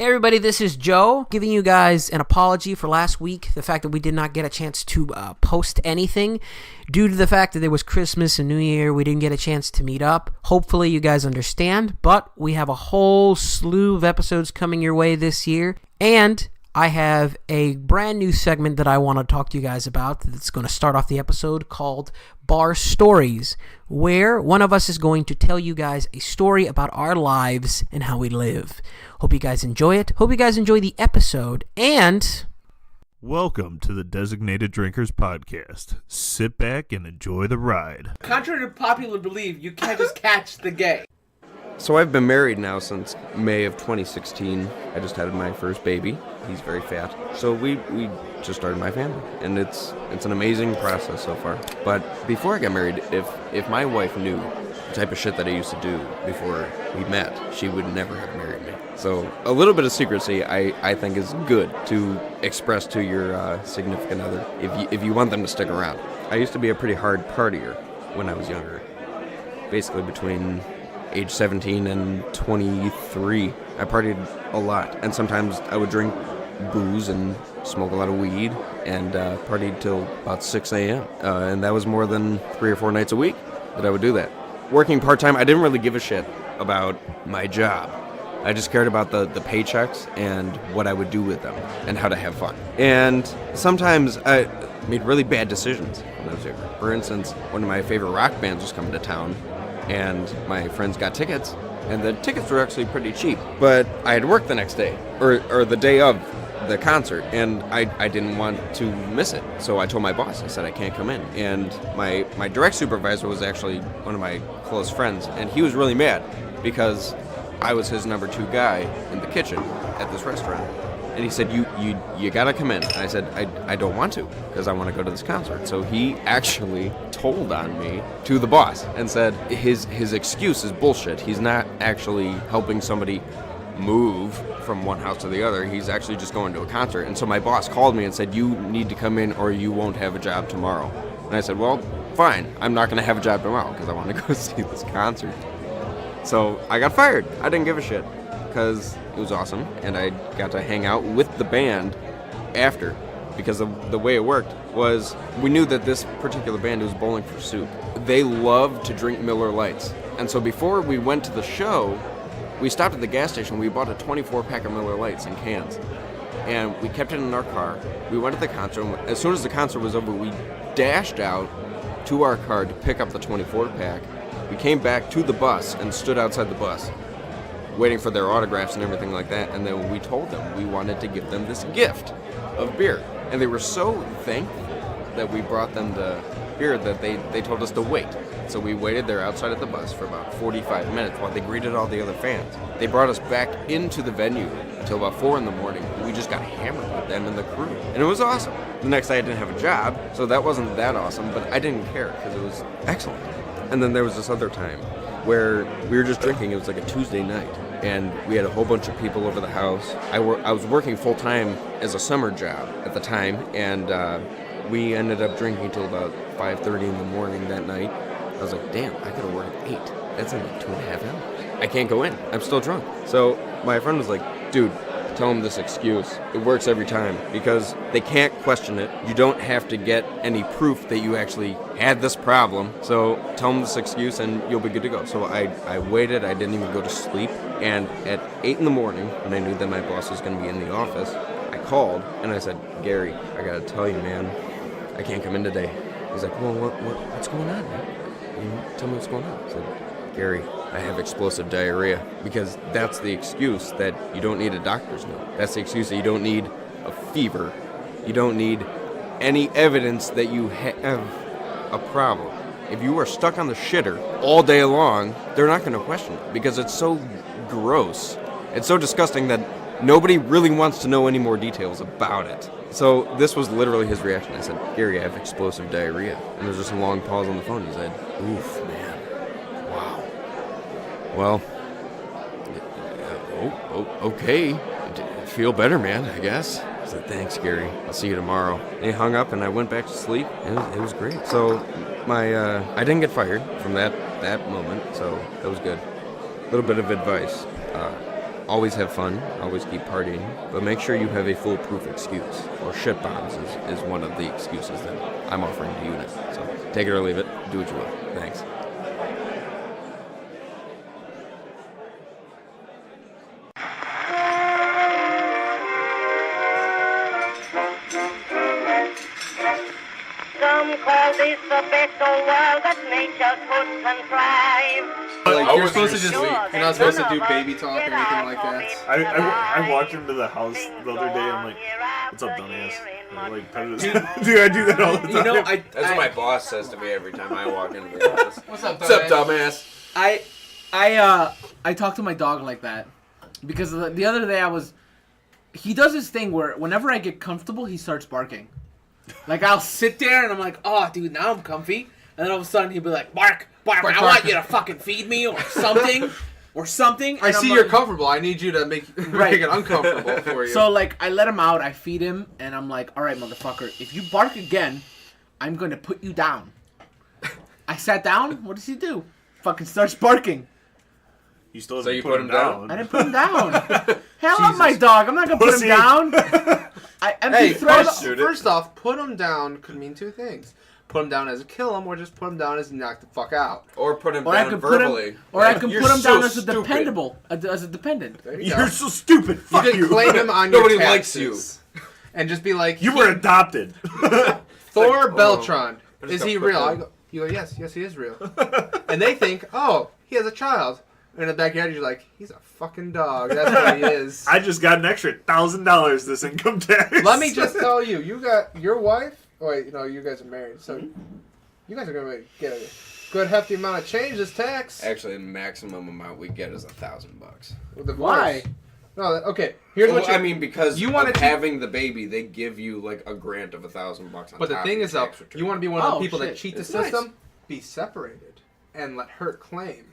Hey everybody, this is Joe, giving you guys an apology for last week, the fact that we did not get a chance to post anything. Due to the fact that there was Christmas and New Year, we didn't get a chance to meet up. Hopefully you guys understand, but we have a whole slew of episodes coming your way this year, and I have a brand new segment that I want to talk to you guys about that's going to start off the episode called Bar Stories, where one of us is going to tell you guys a story about our lives and how we live. Hope you guys enjoy it. Hope you guys enjoy the episode, and welcome to the Designated Drinkers Podcast. Sit back and enjoy the ride. Contrary to popular belief, you can't just catch the gay. So I've been married now since May of 2016. I just had my first baby. He's very fat. So we just started my family, and it's an amazing process so far. But before I got married, if my wife knew the type of shit that I used to do before we met, she would never have married me. So a little bit of secrecy I think is good to express to your significant other if you want them to stick around. I used to be a pretty hard partier when I was younger. Basically between age 17 and 23, I partied a lot, and sometimes I would drink booze and smoke a lot of weed and partied till about 6 a.m. And that was more than 3 or 4 nights a week that I would do that. Working part-time, I didn't really give a shit about my job. I just cared about the paychecks and what I would do with them and how to have fun. And sometimes I made really bad decisions when I was younger. For instance, one of my favorite rock bands was coming to town, and my friends got tickets, and the tickets were actually pretty cheap. But I had work the next day, or the day of the concert, and I didn't want to miss it. So I told my boss, I said, I can't come in. And my direct supervisor was actually one of my close friends, and he was really mad because I was his number 2 guy in the kitchen at this restaurant. And he said, you gotta come in. And I said, I don't want to, because I want to go to this concert. So he actually told on me to the boss and said his excuse is bullshit. He's not actually helping somebody move from one house to the other. He's actually just going to a concert. And so my boss called me and said, you need to come in or you won't have a job tomorrow. And I said, well, fine. I'm not going to have a job tomorrow because I want to go see this concert. So I got fired. I didn't give a shit because it was awesome, and I got to hang out with the band after, because the way it worked was we knew that this particular band was Bowling for Soup. They loved to drink Miller Lights, and so before we went to the show, we stopped at the gas station. We bought a 24-pack of Miller Lights in cans, and we kept it in our car. We went to the concert, and as soon as the concert was over, we dashed out to our car to pick up the 24-pack. We came back to the bus and stood outside the bus, waiting for their autographs and everything like that, and then we told them we wanted to give them this gift of beer. And they were so thankful that we brought them the beer that they told us to wait. So we waited there outside of the bus for about 45 minutes while they greeted all the other fans. They brought us back into the venue until about 4 in the morning. We just got hammered with them and the crew. And it was awesome. The next day I didn't have a job, so that wasn't that awesome, but I didn't care because it was excellent. And then there was this other time where we were just drinking. It was like a Tuesday night, and we had a whole bunch of people over the house. I was working full-time as a summer job at the time, and we ended up drinking till about 5:30 in the morning that night. I was like, damn, I could have worked at 8. That's in like 2.5 hours. I can't go in. I'm still drunk. So my friend was like, dude, tell them this excuse. It works every time because they can't question it. You don't have to get any proof that you actually had this problem. So tell them this excuse and you'll be good to go. So I waited. I didn't even go to sleep. And at 8 in the morning, when I knew that my boss was going to be in the office, I called and I said, Gary, I got to tell you, man, I can't come in today. He's like, well, what's going on, man? Tell me what's going on. I said, Gary, I have explosive diarrhea, because that's the excuse that you don't need a doctor's note. That's the excuse that you don't need a fever. You don't need any evidence that you have a problem. If you are stuck on the shitter all day long, they're not going to question it because it's so gross. It's so disgusting that nobody really wants to know any more details about it. So this was literally his reaction. I said, Gary, I have explosive diarrhea. And there was just a long pause on the phone. He said, oof, man. Wow. Well, okay. Feel better, man, I guess. I said, thanks, Gary. I'll see you tomorrow. And he hung up, and I went back to sleep, and it was great. So I didn't get fired from that moment, so that was good. A little bit of advice. always have fun, always keep partying, but make sure you have a foolproof excuse. Or shit bombs is one of the excuses that I'm offering to you now. So take it or leave it. Do what you will. Thanks. Some call this the best old world that nature could contrive. Like, you're supposed to just, Sure, you're not supposed to do none of baby us talk or get anything out like for that. it I walked alive. into the house the other day. I'm like, "What's up, After dumbass?" year in And, like, mud. dude, I do that all the time. You know, That's what my boss says to me every time I walk into the office. What's up, What's up, dumbass? I talk to my dog like that because the other day he does this thing where whenever I get comfortable, he starts barking. Like, I'll sit there and I'm like, oh, dude, now I'm comfy. And then all of a sudden he'll be like, bark, bark, I want you to fucking feed me or something. Or something. I And see I'm you're like, comfortable. I need you to make it uncomfortable for you. So, like, I let him out, I feed him, and I'm like, all right, motherfucker, if you bark again, I'm going to put you down. I sat down, what does he do? Fucking starts barking. You still So haven't you put him down. I didn't put him down. Hell up my dog, I'm not going to put him Pussy. down. I empty hey, threat. first off, put him down could mean two things. Put him down as a kill him, or just put him down as knock the fuck out. Or put him Or I down could put verbally. him, or I can You're put him so down as a stupid. dependable, as a dependent. There you You're go. so stupid. Fuck You can you. claim him on Nobody your likes taxes. And just be like, You were adopted. Thor like, Beltron. I just Is got he put real? down. I go, you go, yes, he is real. And they think, oh, he has a child. And in the backyard, you're like, he's a fucking dog. That's what he is. I just got an extra $1,000 this income tax. Let me just tell you, you got your wife. Oh, wait, no, you guys are married, so you guys are gonna get a good hefty amount of change this tax. Actually, the maximum amount we get is $1,000. With the Why? divorce. No, okay. Here's Well, what you. I mean, because you you wanted to- having the baby, they give you like a grant of $1,000 on But the top thing of your is, though, tax return. you want to be one of the Oh, people that shit. cheat the It's nice. system. Be separated and let her claim,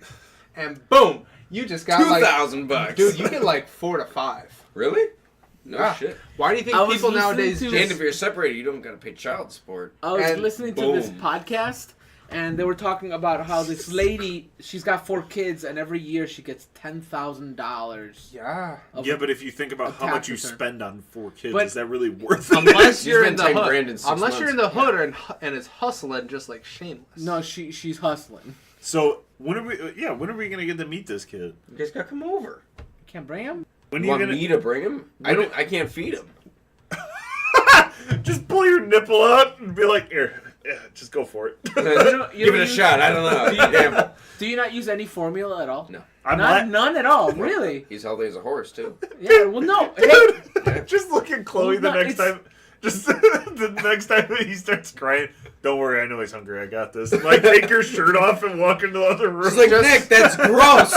and boom, you just got like $2,000. dude, you get like 4 to 5. Really? No Yeah. shit. Why do you think I was people listening nowadays to- just? And if you're separated, you don't gotta pay child support. I was And listening to this boom. podcast, and they were talking about how this lady, she's got 4 kids, and every year she gets $10,000. Yeah. Yeah, but if you think about how tax much you return. spend on 4 kids, But- is that really worth it? Unless You you're in spent the 10 grand in hood. 6 Unless you're in months. the hood and it's hustling just like Shameless. No, she's hustling. So when are we gonna get to meet this kid? You guys gotta come over. Can't bring him. When are You you want gonna me to bring him? I can't feed him. just pull your nipple out and be like, here, yeah, just go for it. you Give it a use- shot. I don't know. Gamble. Do you not use any formula at all? No. I'm None at all. Really? He's healthy as a horse too. Yeah. Well, no. Hey, Dude, just look at Chloe Well, the no, next it's- time. Just the next time he starts crying, don't worry, I know he's hungry. I got this. Like, take your shirt off and walk into the other room. She's like, Nick, that's gross.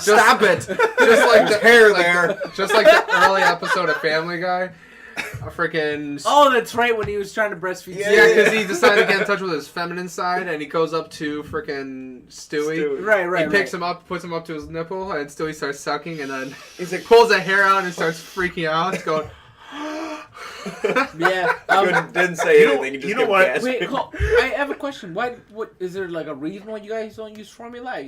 Stop it! Just like the hair like there. Just like the early episode of Family Guy. A freaking. oh, that's right. When he was trying to breastfeed. Yeah, because he decided to get in touch with his feminine side, and he goes up to freaking Stewie. Right. He picks him up, puts him up to his nipple, and Stewie starts sucking, and then he's like pulls the hair out and starts freaking out. It's going. Yeah. Didn't say You know- anything. He just you know kept what? gasping. Wait, I have a question. What is there like a reason why you guys don't use formula?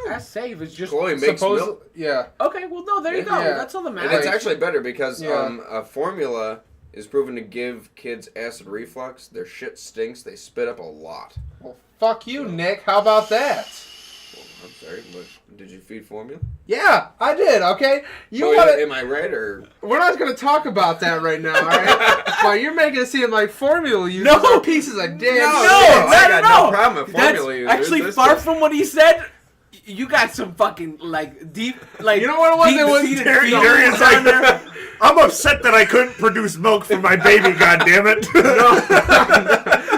That's safe. It's just Chloe makes milk. Yeah. okay. Well, no, there you go. Yeah. That's all that And matters. it's actually better because Yeah. a formula is proven to give kids acid reflux. Their shit stinks. They spit up a lot. Well, fuck you, Nick. How about that? Well, I'm sorry, but did you feed formula? Yeah, I did. Okay, you Oh, want am I right or? We're not going to talk about that right now, all right? But you're making it seem like formula users No. are pieces of damn shit. I got no. no problem with That's formula users. actually That's far just- from what he said. You got some fucking like deep, like You know what it was? It was deep-seated Darius feelings like, on there. I'm upset that I couldn't produce milk for my baby, goddammit.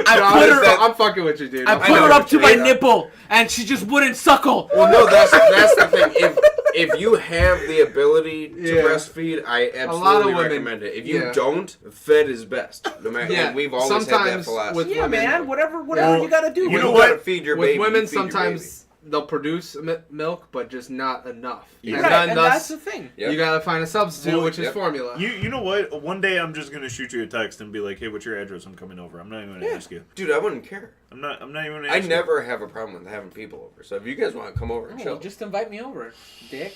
I'm fucking with you, dude. I I'm put fucking her with up to you. my nipple, and she just wouldn't suckle. Well, no, that's the thing. If you have the ability to Yeah. breastfeed, I lot of absolutely women- recommend it. If you yeah. don't, fed is best. No matter. Yeah, And we've always had that sometimes philosophy. with Yeah, women- man. Whatever Well, you gotta do. you When know you what? gotta feed your With baby, women, you feed your sometimes they'll produce milk, but just not enough. Yeah. And right, then and thus, that's the thing. Yep. you gotta find a substitute, Well, which is yep. formula. You know what? One day I'm just gonna shoot you a text and be like, "Hey, what's your address? I'm coming over." I'm not even gonna ask you. Dude, I wouldn't care. I'm not even gonna I ask you. never have a problem with having people over. So if you guys want to come over and Oh, chill, well, just invite me over, dick.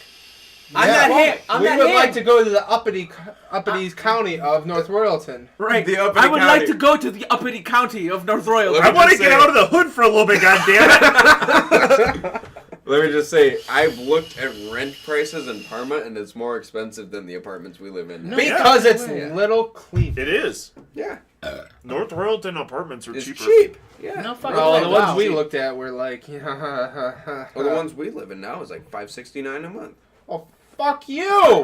I'm not him. We would like to go to the uppity county of North Royalton. Right. The uppity I would like county. to go to the uppity county of North Royalton. I want to just get say- out of the hood for a little bit, goddammit. Let me just say, I've looked at rent prices in Parma, and it's more expensive than the apartments we live in. No. Because it's Yeah. Little Cleveland. It is. Yeah, North Royalton apartments are it's cheaper. cheap. Yeah. No fucking Well, way. the ones Wow. we looked at were like, Well, the ones we live in now is like $569 a month. oh, fuck you!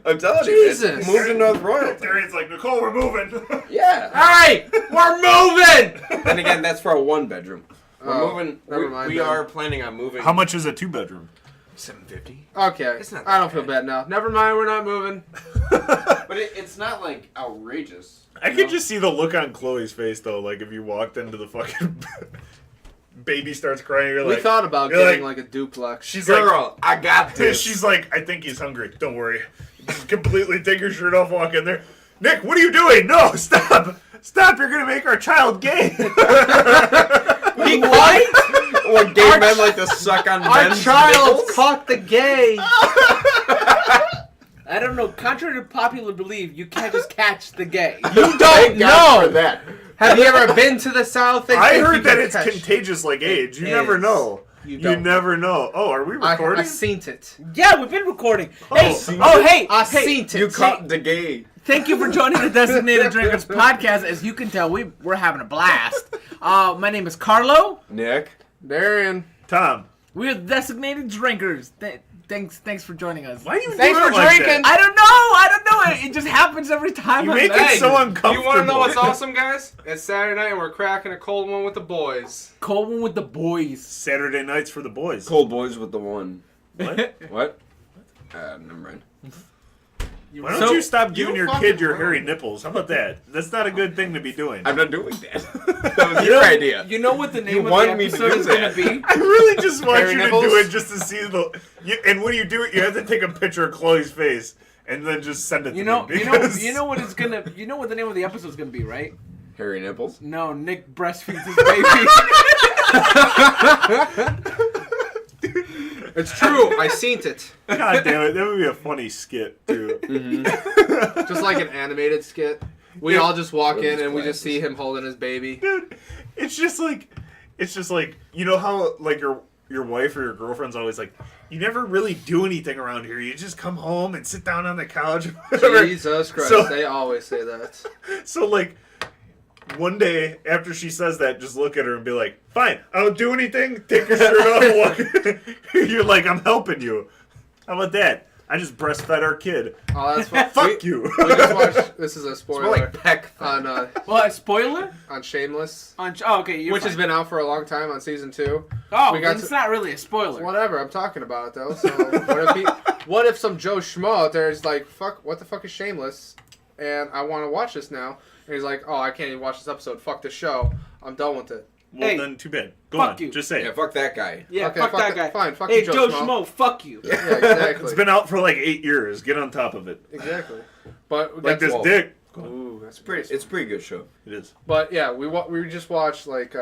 I'm telling Jesus. you, man. Move to North Royalton. Darian's like, Nicole, we're moving. Yeah. Hey, we're moving! And again, that's for a 1-bedroom. We're Oh, moving. never mind We then. are planning on moving. How much is a 2-bedroom? $750. Okay, It's not I don't that feel bad now. Never mind, we're not moving. But it's not like outrageous. I could just see the look on Chloe's face though, like if you walked into the fucking baby starts crying, you're We like, thought about you're getting like a duplex. she's Girl, I got like, this. she's like, I think he's hungry. Don't worry. Just completely take your shirt off, walk in there. Nick, what are you doing? No, stop, stop! You're gonna make our child gay. What? When gay men like to suck on Our men's child nipples? caught the gay. I don't know. Contrary to popular belief, you can't just catch the gay. You don't Thank God for know. that. Have you ever been to the South? They I think you heard that can it's catch- contagious like AIDS. You It never is. know. You You don't. never know. Oh, are we I recording? seen it. Yeah, we've been recording. Oh, Hey, seen hey, I hey, seen it. You caught the gay. Thank you for joining the Designated Drinkers podcast. As you can tell, we're having a blast. My name is Carlo. Nick. Darian. Tom, We're the Designated Drinkers. Thanks for joining us. why do you Thanks do it for like drinking. that? I don't know. It just happens every time. You I'm make there. it so uncomfortable. You want to know what's awesome, guys? It's Saturday night and we're cracking a cold one with the boys. Cold one with the boys. Saturday nights for the boys. Cold boys with the one. What? What? Never mind. Why don't So, you stop giving you your fucking kid your wrong. hairy nipples? How about that? That's not a good thing to be doing. I'm not doing that. That was your idea. You know what the name You of the wanted me to episode do is going that. to be? I really just want Hairy you nipples? to do it just to see the. And when you do it, you have to take a picture of Chloe's face and then just send it to You know me. Because what it's gonna. You know what the name of the episode is going to be, right? Hairy nipples. No, Nick breastfeeds his baby. It's true. I seen it. God damn it, that would be a funny skit too. Just like an animated skit. We Yeah. all just walk With in his and we just glasses. see him holding his baby. Dude, it's just like you know how like your wife or your girlfriend's always like, you never really do anything around here. You just come home and sit down on the couch. Whatever. Jesus Christ. So- They always say that. So like one day after she says that, just look at her and be like, fine, I don't do anything, take your shirt off and walk. You're like, I'm helping you. How about that? I just breastfed our kid. Oh, that's fun. Fuck you. We just watched, this is a It's more spoiler, like peck. on What, a spoiler? Shameless, Oh, okay. You're which has fine. been out for a long time on season 2. Oh, we got it's to- not really a spoiler. Whatever, I'm talking about it though. So what if some Joe Schmo out there is like, fuck, what the fuck is Shameless? And I want to watch this now. And he's like, oh, I can't even watch this episode. Fuck the show. I'm done with it. Well, Hey, then too bad. Go fuck on. you. Just say Yeah, it. fuck that guy. Yeah, Okay, fuck fuck that that- guy. fine, fuck hey, you, Joe Joe Schmo. Schmo, fuck you. Yeah, exactly. It's been out for like 8 years. Get on top of it. Exactly. But Like this Whoa. dick. Ooh, that's It's a pretty good show. It is. But yeah, we just watched like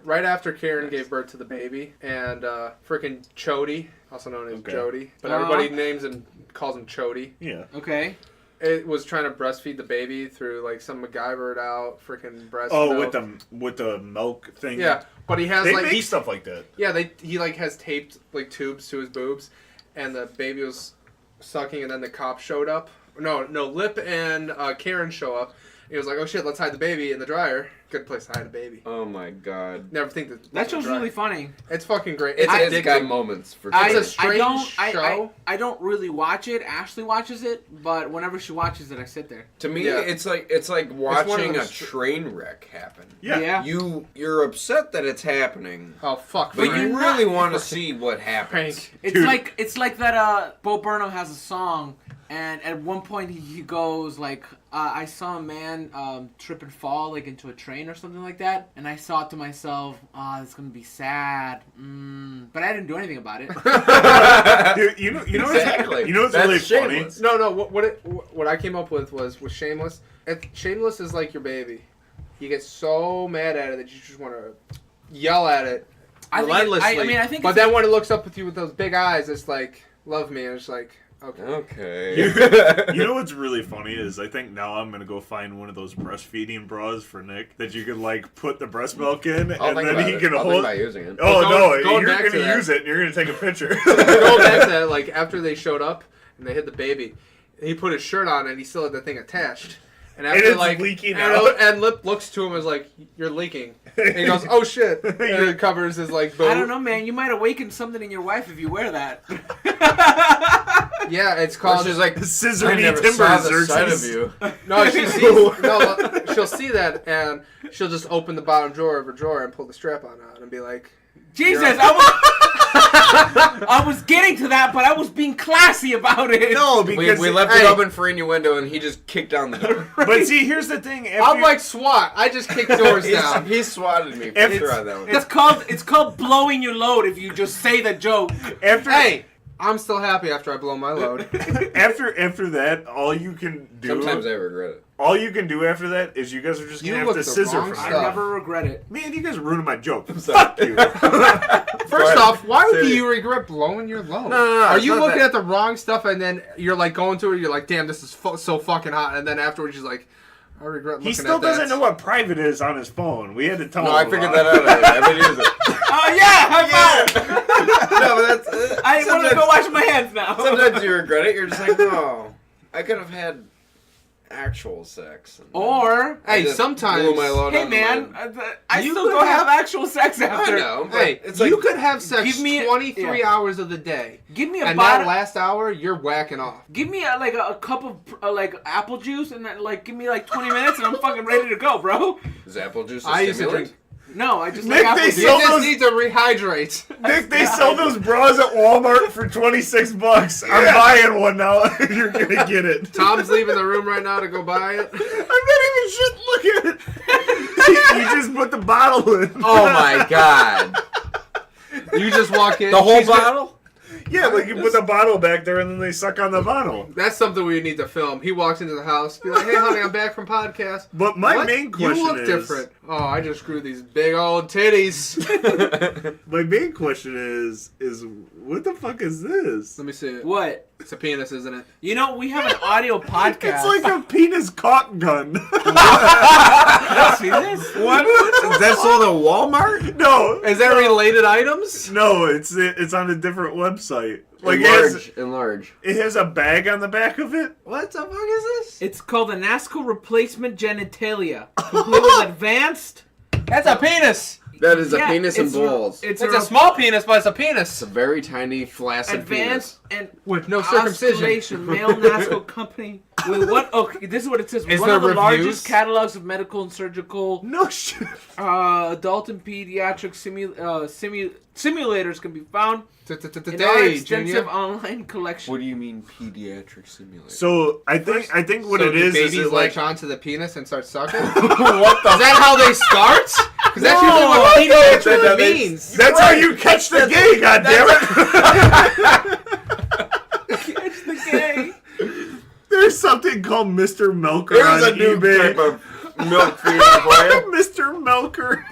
right after Karen gave birth to the baby, and freaking Chody, also known as Okay. Jody, but Uh-huh. everybody names him calls him Chody. Yeah. Okay. It was trying to breastfeed the baby through like some MacGyvered out freaking breast. Oh, milk. with the milk thing. Yeah, but he has They like make stuff like that. yeah he like has taped like tubes to his boobs, and the baby was sucking, and then the cop showed up. No, Lip and Karen show up. He was like, "Oh shit, let's hide the baby in the dryer." Good place to hide a baby. Oh my god. Never think that. That show's really funny. It's fucking great. It's It's got addicting. moments for It's sure. a strange show. I don't really watch it. Ashley watches it, but whenever she watches it, I sit there. To me, Yeah. it's like one of watching a those- train wreck happen. Yeah. You're upset that it's happening, Oh fuck! but Frank. you you're really not- want to see what happens. Frank. It's Dude. like that. Bo Burnham has a song, and at one point he goes like, "I saw a man trip and fall like into a train or something like that," and I thought to myself, it's gonna be sad," but I didn't do anything about it. Dude, you know, Exactly. you know what's That's really shameless. funny? No. What I came up with was with Shameless. Shameless is like your baby. You get so mad at it that you just want to yell at it I think relentlessly. I mean, I think But it's- then when it looks up with you with those big eyes, it's like love me. And it's like, okay. Okay. You know what's really funny is I think now I'm gonna go find one of those breastfeeding bras for Nick that you can like put the breast milk in I'll and think then about he it. can I'll think hold. about using it. Oh Well, no, going you're back to gonna that- use it and you're gonna take a picture. Going back to that, like after they showed up and they hid the baby, he put his shirt on and he still had the thing attached. And after it's like leaking and, out. and Lip looks to him and is like, "You're leaking." And he goes, "Oh shit!" And it covers his like boob. I don't know, man. You might awaken something in your wife if you wear that. Yeah, it's Or called. she's like, Scissor I me never timber, saw the side of Xerxes. you. No, she sees. No, she'll see that and she'll just open the bottom drawer of her drawer and pull the strap on out and be like, Jesus, I was getting to that, but I was being classy about it. No, We because left it open for innuendo, and he just kicked down the door. But see, here's the thing. After "I'm like SWAT. I just kick doors down." He swatted me for If sure on that one. It's called blowing your load if you just say the joke. after Hey, I'm still happy after I blow my load. after that, all you can do. Sometimes I regret it. All you can do after that is you guys are just You gonna have look to the scissor wrong for I me. stuff. never regret it. Man, you guys are ruining my joke. sorry. Fuck you. First off, why Say do it. you regret blowing your load? No, Are it's you not looking that. at the wrong stuff and then you're like going to it? You're like, "Damn, this is so fucking hot," and then afterwards you're like, "I regret looking He at that." still doesn't know what private is on his phone. We had to tell No, him. I figured that out already. I've been using it. Oh yeah, high five! No, but that's. I want to go wash my hands now. Sometimes you regret it. You're just like, no, I could have had actual sex. And Or Hey, I just sometimes- blew my load hey on man, my- I You still could go have have- actual sex after. I know. But Hey, it's like you could have sex give me 23 yeah. hours of the day, Give me a and that bottle. last hour you're whacking off. Give me a cup of like apple juice and then like give me like 20 minutes and I'm fucking ready to go, bro. Is apple juice a I used to stimulant? drink. No, I just Nick, like apple they juice. You sell just those- need to rehydrate. Nick, they sell those bras at Walmart for $26. I'm buying one now. You're gonna get it. Tom's leaving the room right now to go buy it. I'm not even shit. Look at it. You just put the bottle in. Oh my god! You just walk in. The whole she's gonna- bottle? Yeah, like you put the bottle back there and then they suck on the bottle. That's something we need to film. He walks into the house, be like, "Hey, honey, I'm back from podcast." But my What? main question You look is different. Oh, I just grew these big old titties. my main question is what the fuck is this? Let me see it. What? It's a penis, isn't it? You know, we have an audio podcast. It's like a penis caulk gun. See this? What? Is that sold at Walmart? No, Is that related items? no, it's on a different website. Like Enlarge. it has a bag on the back of it. What the fuck is this? It's called a Nasco replacement genitalia, complete with advanced. That's a penis. That is a Yeah, penis and it's balls. It's It's a small penis, but it's a penis. It's a very tiny, flaccid advanced and With no circumcision. osculation male Nasco company with what? Okay, this is what it says. Is One there of the reviews? largest catalogs of medical and surgical, No shit. adult and pediatric simulators can be found in our Today, extensive Junior. online collection. What do you mean pediatric simulator? So I think what So it do is babies it latch like onto the penis and start sucking? what Is that how they start? Because that's usually what pediatric That is- means. that's how you catch the gay. Goddammit! It's the gay. There's something called Mr. Milker There's on a new eBay. type of milk feeding for you. Mr. Milker.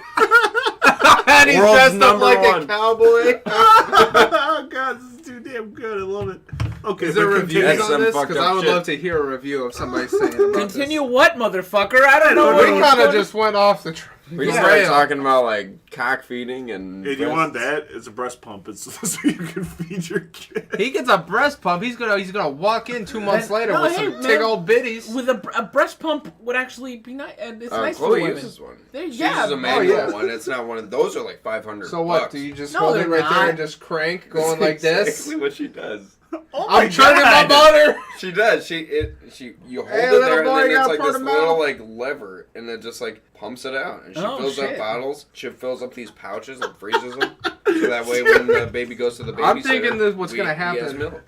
And he's World's dressed up number like one. a cowboy. Oh god, this is too damn good. I love it. Okay, Is there but reviews That's on some this? fucked Because up I would shit. love to hear a review of somebody saying about Continue what, motherfucker? I don't know. I what don't We know. kind of just went off the trail. We just Yeah. started talking about like cock feeding and. If you want breasts. that, it's a breast pump. It's so you can feed your kid. He gets a breast pump. He's gonna walk in 2 months later No, with hey, some man. big old bitties. With a breast pump would actually be nice. It's nice for Chloe women. uses one. There- She yeah, uses a oh, manual yeah. one. It's not one of those. Are like 500. So what? bucks. Do you just No, hold it they're right not. there and just crank, going like this? Exactly what she does. Oh my I'm turning my God. butter. She does. You hold Hey, it little there, boy, and you then it's got like part this of little milk? like lever, and it just like pumps it out, and she Oh, fills up shit. bottles. She fills up these pouches and freezes them, so that way when the baby goes to the babysitter, I'm thinking that what's gonna he has happen. milk.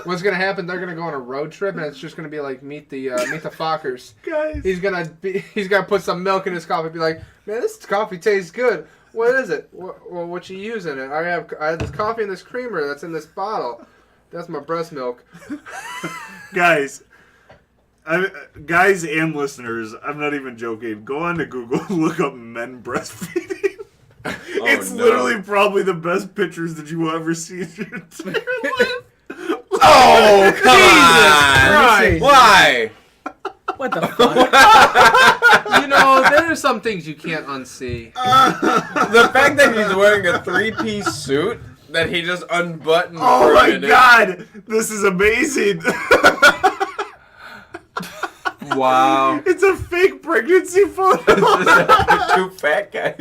What's gonna happen? They're gonna go on a road trip, and it's just gonna be like meet the Fockers. Guys. He's gonna put some milk in his coffee. Be like, man, this coffee tastes good. What is it? What you using it? I have this coffee and this creamer that's in this bottle. That's my breast milk. Guys, guys and listeners, I'm not even joking. Go on to Google, look up men breastfeeding. It's no. literally probably the best pictures that you will ever see in your entire life. Oh, come Jesus Christ. Why? What the fuck? You know, there are some things you can't unsee. The fact that he's wearing a three-piece suit that he just unbuttoned Oh for a my minute. god, this is amazing. Wow. It's a fake pregnancy photo. Two fat guys.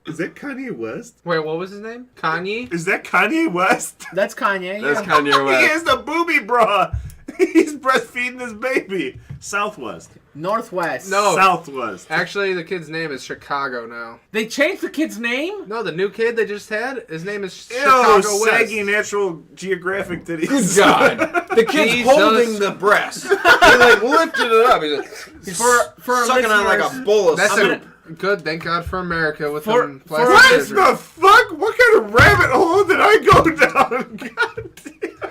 Is that Kanye West? Wait, what was his name? Kanye? Is that Kanye West? That's Kanye. That's Yeah. Kanye He West. is the booby bra. He's breastfeeding his baby. Southwest. Northwest. No. Southwest. Actually, the kid's name is Chicago now. They changed the kid's name? No, the new kid they just had, his name is Ew, Chicago West. saggy National Geographic titties. God. The kid's Jesus. holding the breast. He like lifted it up. He's For sucking on like a listeners, bowl of That's soup. good. Thank God for America with For- them for- plastic What scissors. the fuck? What kind of rabbit hole did I go down? God damn.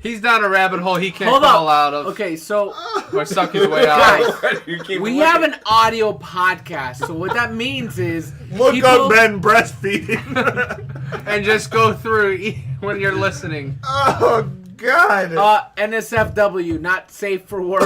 He's down a rabbit hole he can't Hold fall up. out of. Okay, so Or suck his way Guys, out. You keep we looking. have an audio podcast. So what that means is Look people, up Ben breastfeeding. And just go through when you're listening. Oh, God. NSFW, not safe for work.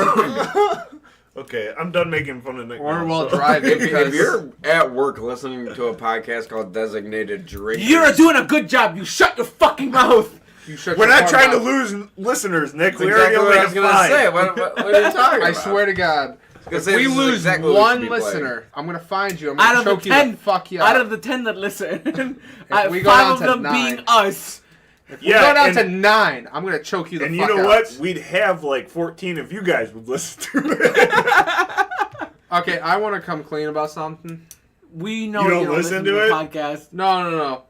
Okay, I'm done making fun of Nick. Or now, while so- driving. If because you're at work listening to a podcast called Designated Drinkers, You're doing a good job. You shut your fucking mouth. you shut We're your not fuck trying to mouth. lose listeners, Nick. That's We exactly already what only I was have gonna 5. say. What are you talking I about? swear to God. Gonna If say we this is lose exactly what we one should be playing. listener, I'm gonna find you. I'm Out gonna of the choke you 10, the fuck you out up. of the 10 that listen, we go 5 down of to them 9. being us. If we go down and, to 9, I'm gonna choke you the and fuck you know out. what? We'd have like 14 if you guys would listen to it. Okay, I want to come clean about something. We know You you don't don't listen listen to to the it? podcast. No.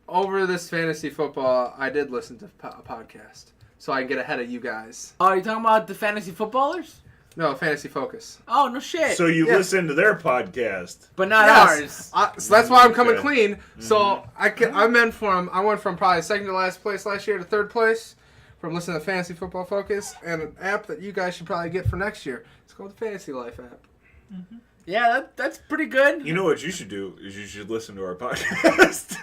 Over this fantasy football, I did listen to a podcast, so I can get ahead of you guys. Oh, you talking about the fantasy footballers? No, Fantasy Focus. Oh, no shit. So you Yeah. listen to their podcast. but not Yes. ours. So that's why I'm coming Okay. clean. So I went from probably second to last place last year to third place from listening to Fantasy Football Focus and an app that you guys should probably get for next year. It's called the Fantasy Life app. Yeah, that's pretty good. You know what you should do is you should listen to our podcast.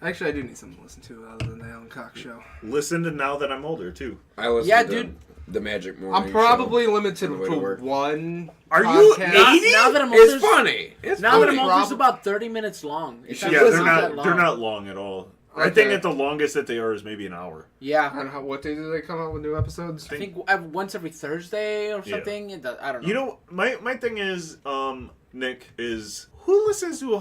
Actually, I do need something to listen to other than the Alan Cox show. Listen to Now That I'm Older too. I listen Yeah, to dude. The Magic Morning I'm probably Show. limited On the way to to work. one. Are you podcast. 80? Now that I'm It's older, funny. It's now that I'm funny. older, it's about 30 minutes long. It's should Yeah, actually they're that not. They're long. not long at all. I Okay. think at the longest that they are is maybe an hour. Yeah. And what day do they come out with new episodes? I think once every Thursday or Yeah. something. I don't know. You know, my thing is, Nick, is who listens to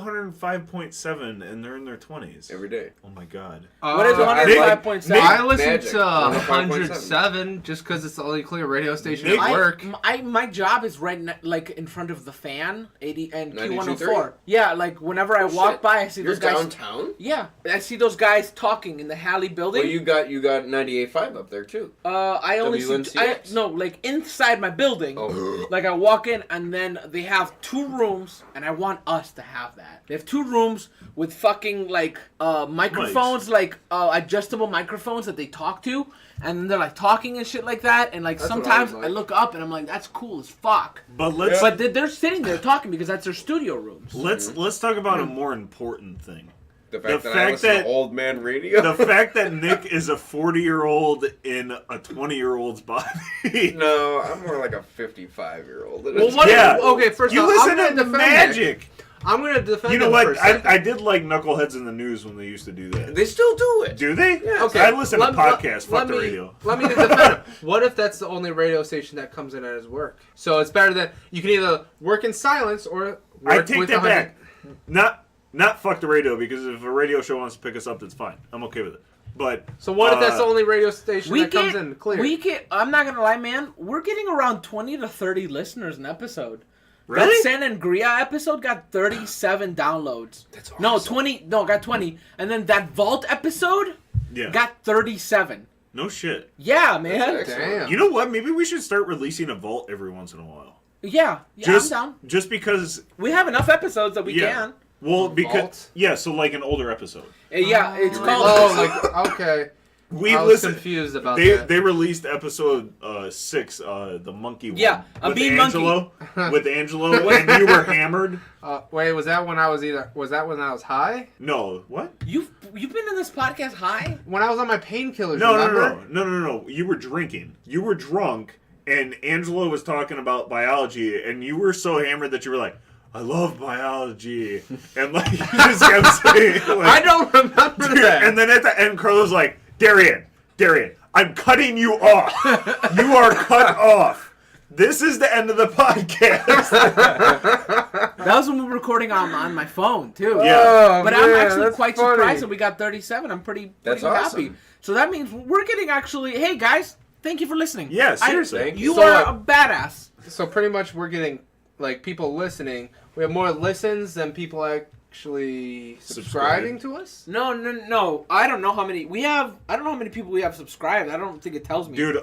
105.7 and they're in their 20s? Every day. Oh my god. what is Uh, 105.7? I listen Magic. to 105.7. 107 just because it's the only clear radio station Nick- at work. My job is right like in front of the fan, 80 and 92.3? Q104. Yeah, like whenever I walk Shit. by, I see You're those guys. downtown? Yeah, I see those guys talking in the Halley building. Well, you got 98.5 up there too. I only see WNCX. no like inside my building. Oh. Like I walk in and then they have 2 rooms, and I want us to have that. They have 2 rooms with fucking like microphones, like adjustable microphones that they talk to, and then they're like talking and shit like that. And like That's what I sometimes was I like. look up and I'm like, that's cool as fuck. But let's But they're sitting there talking because that's their studio rooms. let's talk about a more important thing. The fact The that I fact listen that- to old man radio. The fact that Nick is a 40-year-old in a 20-year-old's body. No, I'm more like a 55-year-old. Well, what? Yeah. Okay, first You off, I'm listen gonna to defend Magic. Nick. I'm gonna defend. You know him what? For a second. I did like Knuckleheads in the News when they used to do that. They still do it. Do they? Yeah. Okay, I listen to let- podcasts. let Fuck the me- radio. Let me defend him. What if that's the only radio station that comes in at his work? So it's better that you can either work in silence or work I take with that 100 back. Not fuck the radio, because if a radio show wants to pick us up, that's fine. I'm okay with it. But So what if that's the only radio station We that comes in clear? I'm not gonna lie, man. We're getting around 20 to 30 listeners an episode. Really? That San Angria episode got 37 downloads. That's No, awesome. 20. No, got 20. And then that Vault episode yeah, got 37. no shit. Yeah, man. That's Damn. You know what? Maybe we should start releasing a vault every once in a while. Yeah, Just I'm down. just because. We have enough episodes that we Yeah. can. Well, because Vault? yeah, so like an older episode. Yeah, it's called. Oh, like okay. We I was listened. confused about They that. they released episode 6, the monkey one. Yeah, a with bean monkey. Angelo, with Angelo, and you were hammered. Wait, was that when I was high? No, what? You You've been in this podcast high? When I was on my painkillers, No, remember? no. You were drinking. You were drunk, and Angela was talking about biology, and you were so hammered that you were like, I love biology. And like, you just kept saying, like, I don't remember that. And then at the end, Carlos was like, Darian, I'm cutting you off. You are cut off. This is the end of the podcast. That was when we were recording on my phone, too. Yeah. Oh, But I'm man, actually that's quite funny. surprised that we got 37. I'm pretty That's happy. awesome. So that means we're getting actually... Hey, guys, thank you for listening. Yeah, seriously. Thank You So, are like- a badass. So pretty much we're getting, like, people listening. We have more listens than people actually subscribing to us? No. I don't know how many... I don't know how many people we have subscribed. I don't think it tells me. Dude,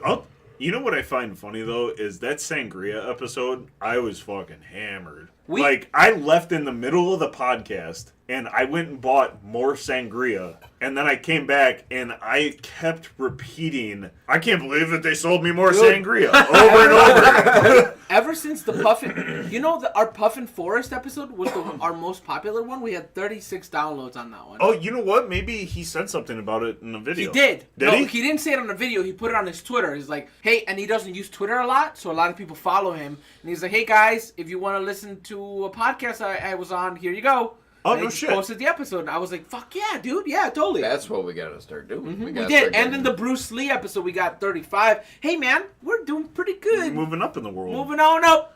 you know what I find funny, though, is that Sangria episode, I was fucking hammered. Like, I left in the middle of the podcast, and I went and bought more Sangria, and then I came back, and I kept repeating, I can't believe that they sold me more Sangria, over and over. Ever since the Puffin... You know, our Puffin Forest episode was our most popular one? We had 36 downloads on that one. Oh, you know what? Maybe he said something about it in the video. He did. Did he? He didn't say it on the video. He put it on his Twitter. He's like, hey, and he doesn't use Twitter a lot, so a lot of people follow him. And he's like, hey, guys, if you want to listen to a podcast I was on, here you go. Oh, and no he just shit. posted the episode, and I was like, fuck yeah, dude. Yeah, totally. That's what we gotta start doing. we gotta did. start And then the Bruce Lee episode, we got 35. Hey, man, we're doing pretty good. Moving up in the world. Moving on up.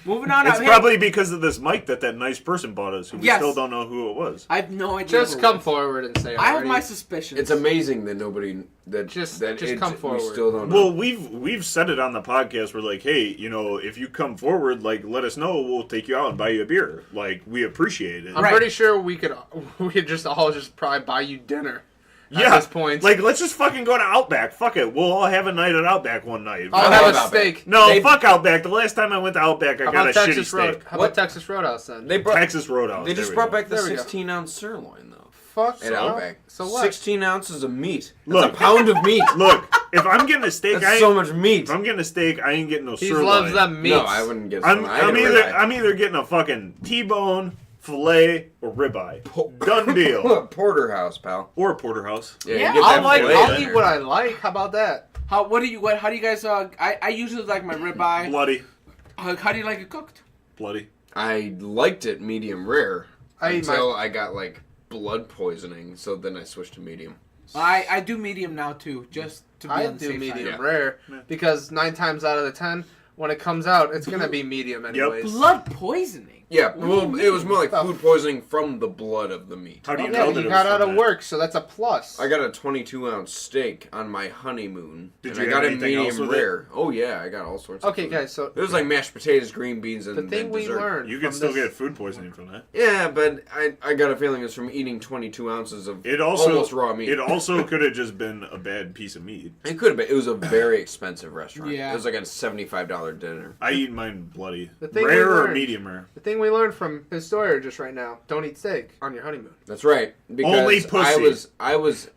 Moving on It's up. probably because of this mic that nice person bought us, who we Yes. still don't know who it was. I have no idea. Just who it come was. forward and say it I have already. my suspicions. It's amazing that nobody Just it- come We forward. still don't know. Well, we've said it on the podcast. We're like, hey, if you come forward, like, let us know. We'll take you out and buy you a beer. Like, we appreciate it. I'm pretty sure we could just all just probably buy you dinner at this point. Like, let's just fucking go to Outback. Fuck it. We'll all have a night at Outback one night. I'll Fuck have it. a steak. No, fuck Outback. The last time I went to Outback, I How got a about shitty Texas steak. Road? How about Texas Roadhouse then? they brought Texas Roadhouse. they There just we brought go. back the There we go. 16-ounce sirloin though. Fuck At Outback. So what? 16 ounces of meat. That's Look. a pound of meat. Look, if I'm getting a steak, That's so much meat. if I'm getting a steak, I ain't getting no He sirloin. loves them meats. No, I wouldn't get. I'm some. I'm either getting a fucking T-bone, filet, or ribeye. Done deal. Porterhouse, pal. Or a porterhouse. Yeah, Yeah, you get that filet I'll dinner. eat what I like. How about that? How do you guys? I usually like my ribeye. Bloody. How do you like it cooked? Bloody. I liked it medium rare I eat until I got like blood poisoning, so then I switched to medium. I do medium now too, just to be I on the do safe medium side. rare because 9 times out of the 10, when it comes out, it's gonna be medium anyways. Blood poisoning. Yeah, What do you well, it was mean? more like food poisoning from the blood of the meat. How do you Yeah, know that you it got was out from of that? work, so that's a plus. I got a 22-ounce steak on my honeymoon. Did and you I got have it anything else medium with it? rare. Oh yeah, I got all sorts of Okay, food. guys, so It was like mashed potatoes, green beans, and the thing and we dessert. learned You can from still this, get food poisoning from that. Yeah, but I got a feeling it's from eating 22 ounces of It also almost raw meat. It also could have just been a bad piece of meat. It could have been. It was a very expensive restaurant. Yeah. It was like a $75 dinner. I eat mine bloody. The thing we Rare or learned- medium rare? the thing we learned from his story just right now: don't eat steak on your honeymoon. That's right. Because Only pussy. I was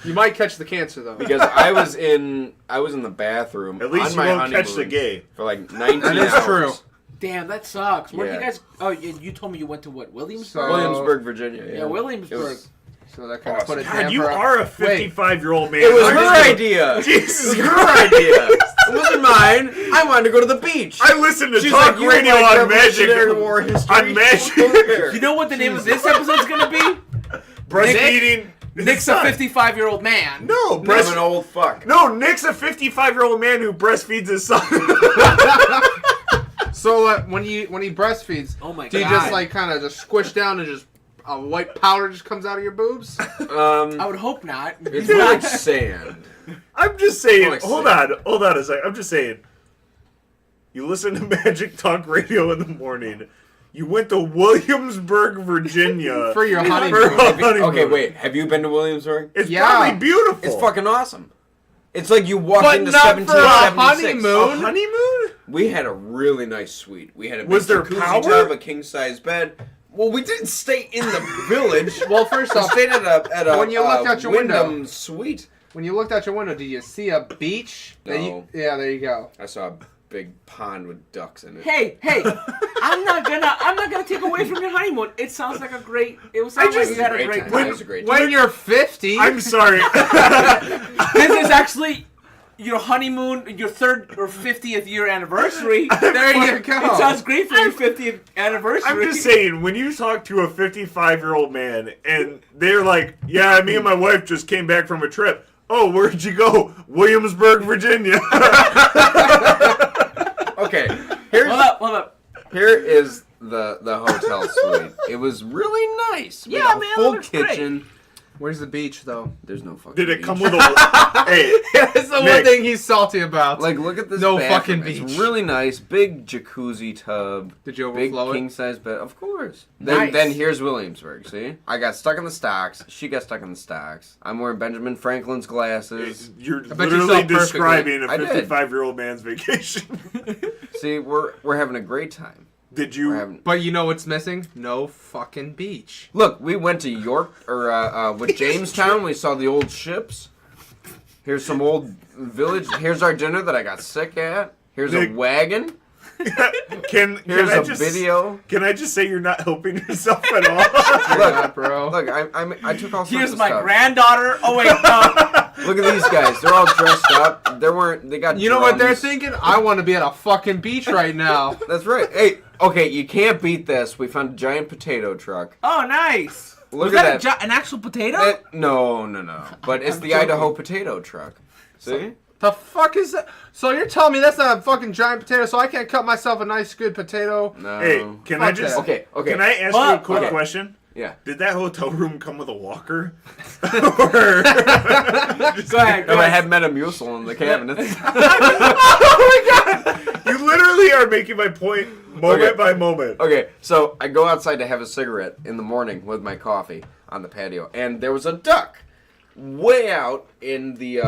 You might catch the cancer though. because I was in the bathroom At least on you my won't honeymoon catch the gay. for like 19 That is hours. true. Damn, that sucks. Where did you Yeah. guys? Oh, you told me you went to what? Williamsburg. So- Williamsburg, Virginia. Yeah, Williamsburg. It was, So that kind of put it God, down. you are a 55-year-old man. it was I'm her just gonna- idea. Jesus It was her idea. It wasn't mine. I wanted to go to the beach. I listened to She's talk like, you radio like on Magic. Revolutionary War history. On Magic. Go there. You know what the name of this episode's gonna be? Breastfeeding. Nick's a 55-year-old man. No, I'm an old fuck. No, Nick's a 55-year-old man who breastfeeds his son. So when he breastfeeds, Oh my do you God. just like kind of just squish down and just a white powder just comes out of your boobs? I would hope not. It's more like sand. I'm just saying. Like Hold sand. on a second. I'm just saying. You listen to Magic Talk Radio in the morning. You went to Williamsburg, Virginia For your for honeymoon. a honeymoon. Okay, wait. Have you been to Williamsburg? It's Yeah. probably beautiful. It's fucking awesome. It's like you walk But into not for a 1776. honeymoon. a honeymoon. We had a really nice suite. We had a big Was there jacuzzi power? tub, a king size bed. Well, we didn't stay in the village. Well, first We off, stayed at a When you looked out your window. Wyndham suite. when you looked out your window, did you see a beach? No. Yeah, there you go. I saw big pond with ducks in it. Hey, I'm not gonna take away from your honeymoon. It sounds like a great. It was like you had a great time. time. It was a great time. When you're 50, I'm sorry. This is actually your honeymoon, your 3rd or 50th year anniversary. There you go. It sounds great for your 50th anniversary. I'm just saying, when you talk to a 55-year-old man and they're like, yeah, me and my wife just came back from a trip. Oh, where'd you go? Williamsburg, Virginia. Okay, Hold up. here is the hotel suite. It was really nice. We Yeah, got a man, full that looks great. kitchen. Where's the beach, though? There's no fucking Did it beach. come with a... Hey, That's the one Nick. thing he's salty about. Like, look at this No bathroom. fucking beach. It's really nice. Big jacuzzi tub. Did you Big overflow it? king-size bed. Of course. Nice. Then here's Williamsburg, see? I got stuck in the stocks. She got stuck in the stocks. I'm wearing Benjamin Franklin's glasses. you're bet you literally saw perfectly. describing a I did. 55-year-old man's vacation. See, we're having a great time. Did We're you... having... But you know what's missing? No fucking beach. Look, we went to York, or with Jamestown. We saw the old ships. Here's some old village. Here's our dinner that I got sick at. Here's Nick. a wagon. Can Here's I a just, video. Can I just say you're not helping yourself at all? You're not, bro. Look, I took all sorts Here's of my stuff. granddaughter. Oh wait, no. Look at these guys. They're all dressed up. They got You know what they're drums. thinking? I want to be at a fucking beach right now. That's right. Hey, okay, you can't beat this. We found a giant potato truck. Oh, nice. Look Was at that an actual potato? No. But it's I'm the joking. Idaho potato truck. See? The fuck is that? So you're telling me that's not a fucking giant potato, so I can't cut myself a nice, good potato? No. Hey, can I Fuck just... that. Okay. Can I ask you a quick Okay. question? Yeah. Did that hotel room come with a walker? Or... Go ahead. And I had Metamucil in the cabinets. You literally are making my point moment Okay. by moment. Okay, so I go outside to have a cigarette in the morning with my coffee on the patio, and there was a duck way out in the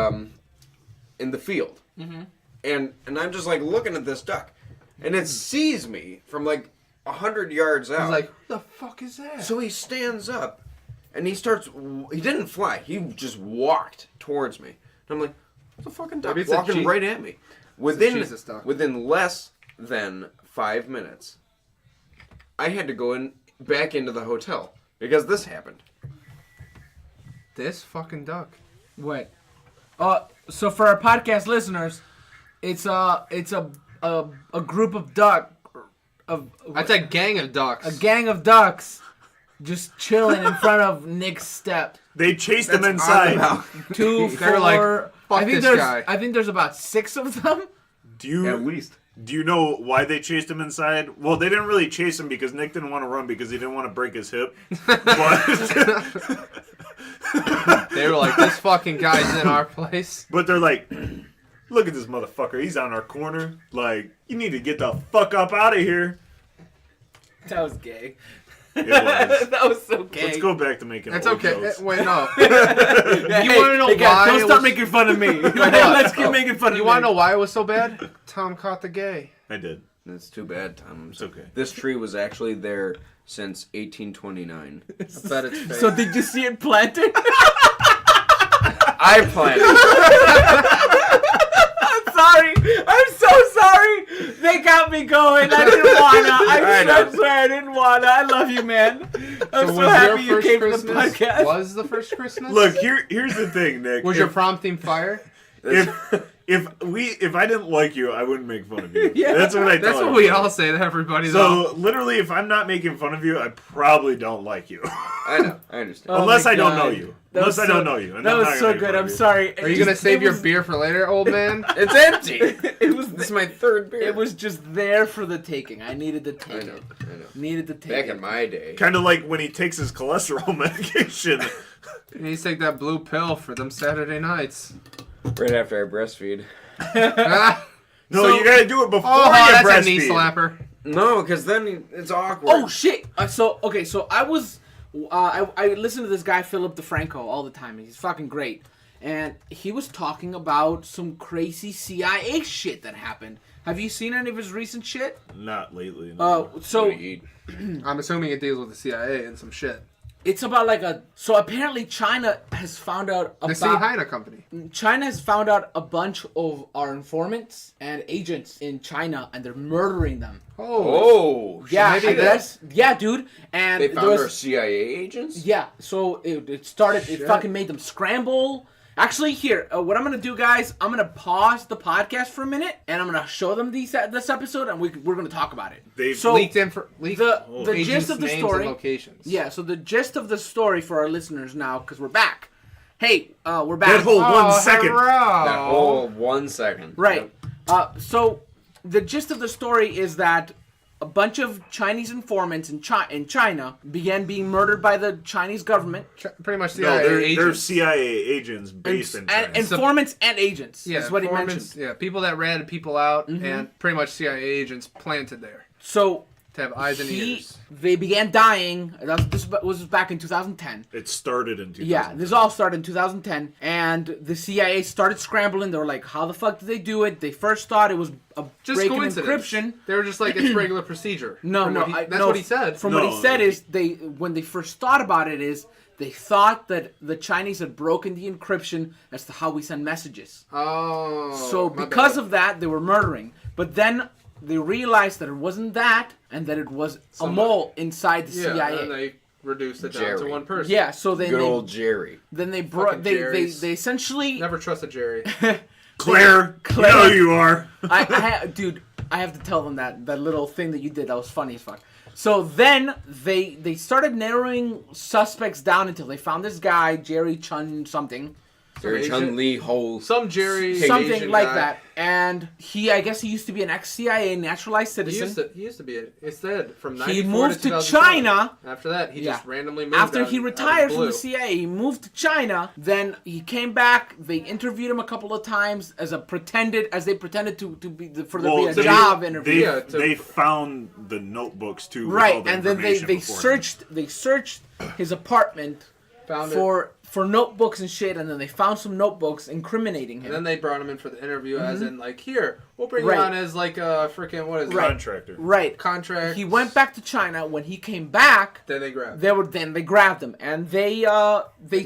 field, and I'm just like looking at this duck, and it sees me from like 100 yards I out. was like, who the fuck is that? So he stands up, and he starts. He didn't fly. He just walked towards me. And I'm like, "What's a fucking duck Maybe it's a walking Je- right at me?" Jesus duck. Within less than 5 minutes, I had to go back into the hotel because this happened. This fucking duck. What? So for our podcast listeners, it's a group of That's a gang of ducks. a gang of ducks just chilling in front of Nick's step. They chased him That's inside. on 2, They were 4. like, "Fuck I think this there's guy." I think there's about 6 of them. Do you At least. do you know why they chased him inside? Well, they didn't really chase him because Nick didn't want to run because he didn't want to break his hip. They were like, this fucking guy's in our place. But they're like, look at this motherfucker. He's on our corner. Like, you need to get the fuck up out of here. That was gay. It was. That was so gay. Let's go back to making That's old okay. jokes. Wait, no. Hey, You wanna know hey, guys, why Don't it start was- making fun of me. Let's keep making fun of You me. want to know why it was so bad? Tom caught the gay. I did. It's too bad, Tom. It's okay. This tree was actually there since 1829. I bet it's fake. So did you see it planted? I planted it. I'm sorry. I'm so sorry. They got me going. I didn't wanna. I swear I didn't wanna. I love you, man. I'm so, was happy your you first came to the Christmas? podcast. Was the first Christmas? Look, here's the thing, Nick. Was your prom theme fire? If I didn't like you, I wouldn't make fun of you. Yeah. That's what I tell That's what we everybody. all say to everybody, though. So literally, if I'm not making fun of you, I probably don't like you. I know. I understand. Oh Unless my I don't God. know you. That Unless was I don't know you. And That I'm was not so gonna make good. fun I'm of you. sorry. Are you going to save your beer for later, old man? It's empty. It was. This is my third beer. It was just there for the taking. I needed to take I know. it. I know. Needed to take Back it. in my day. Kind of like when he takes his cholesterol medication. You need to take that blue pill for them Saturday nights. Right after I breastfeed. Ah, No, So- you gotta do it before oh, you that's a breastfeed. knee slapper. No, because then it's awkward. Oh shit! So I was, I listen to this guy Philip DeFranco all the time. He's fucking great, and he was talking about some crazy CIA shit that happened. Have you seen any of his recent shit? Not lately. No. So What do you eat? I'm assuming it deals with the CIA and some shit. It's about like so apparently China has found out The about Haida company. China has found out a bunch of our informants and agents in China, and they're murdering them. Oh, Yeah, maybe I guess. Yeah, dude. And they there found was- our CIA agents. Yeah, so it started. It fucking made them scramble. Actually, here, what I'm gonna do, guys, I'm gonna pause the podcast for a minute, and I'm gonna show them this episode, and we're gonna talk about it. They've so Leaked the agents' gist of the names story. and locations. Yeah, so the gist of the story for our listeners now, because we're back. Hey, we're back. That whole 1 second. That whole 1 second. Right. So the gist of the story is that a bunch of Chinese informants in China began being murdered by the Chinese government. Pretty much No, CIA they're agents. CIA agents based in China. And informants and agents is what he informants, mentioned. Yeah, people that ratted people out, and pretty much CIA agents planted there So to have eyes and ears. they began dying. This was back in 2010. It started in 2000. Yeah, this all started in 2010, and the CIA started scrambling. They were like, "How the fuck did they do it?" They first thought it was a Just break in coincidence. encryption. They were just like, it's regular procedure. No, From no, what he- that's no, what he said. From what No, he said is when they first thought about it is they thought that the Chinese had broken the encryption as to how we send messages. Oh. So my because bad. of that, they were murdering. But then they realized that it wasn't that, and that it was a mole inside the Yeah, CIA. and they reduced it down Jerry. to one person. Yeah, so then Good old Jerry. they brought they Jerry's. essentially Never trusted Jerry. Claire, you know you are. dude, I have to tell them that little thing that you did that was funny as fuck. So then they started narrowing suspects down until they found this guy Jerry Chun something. Jerry Chun Lee Ho. Some Jerry. Something Asian like guy. that. And I guess he used to be an ex-CIA naturalized He citizen. used to be it. It said from 94 He moved to 2012. China. After that, he Yeah. just randomly moved After out- he out of retired from blue. the CIA, he moved to China. Then he came back. They interviewed him a couple of times as they pretended to be for there to be a job interview. Yeah, to- They found the notebooks too. with all Right, the and then they information beforehand. they searched his apartment Found it. for notebooks and shit, and then they found some notebooks incriminating him. And then they brought him in for the interview, as in like, here, we'll bring Right. you on as like a freaking what is it? Right. Contractor. Right. Contract. He went back to China. When he came back, Then they grabbed. they grabbed him, and they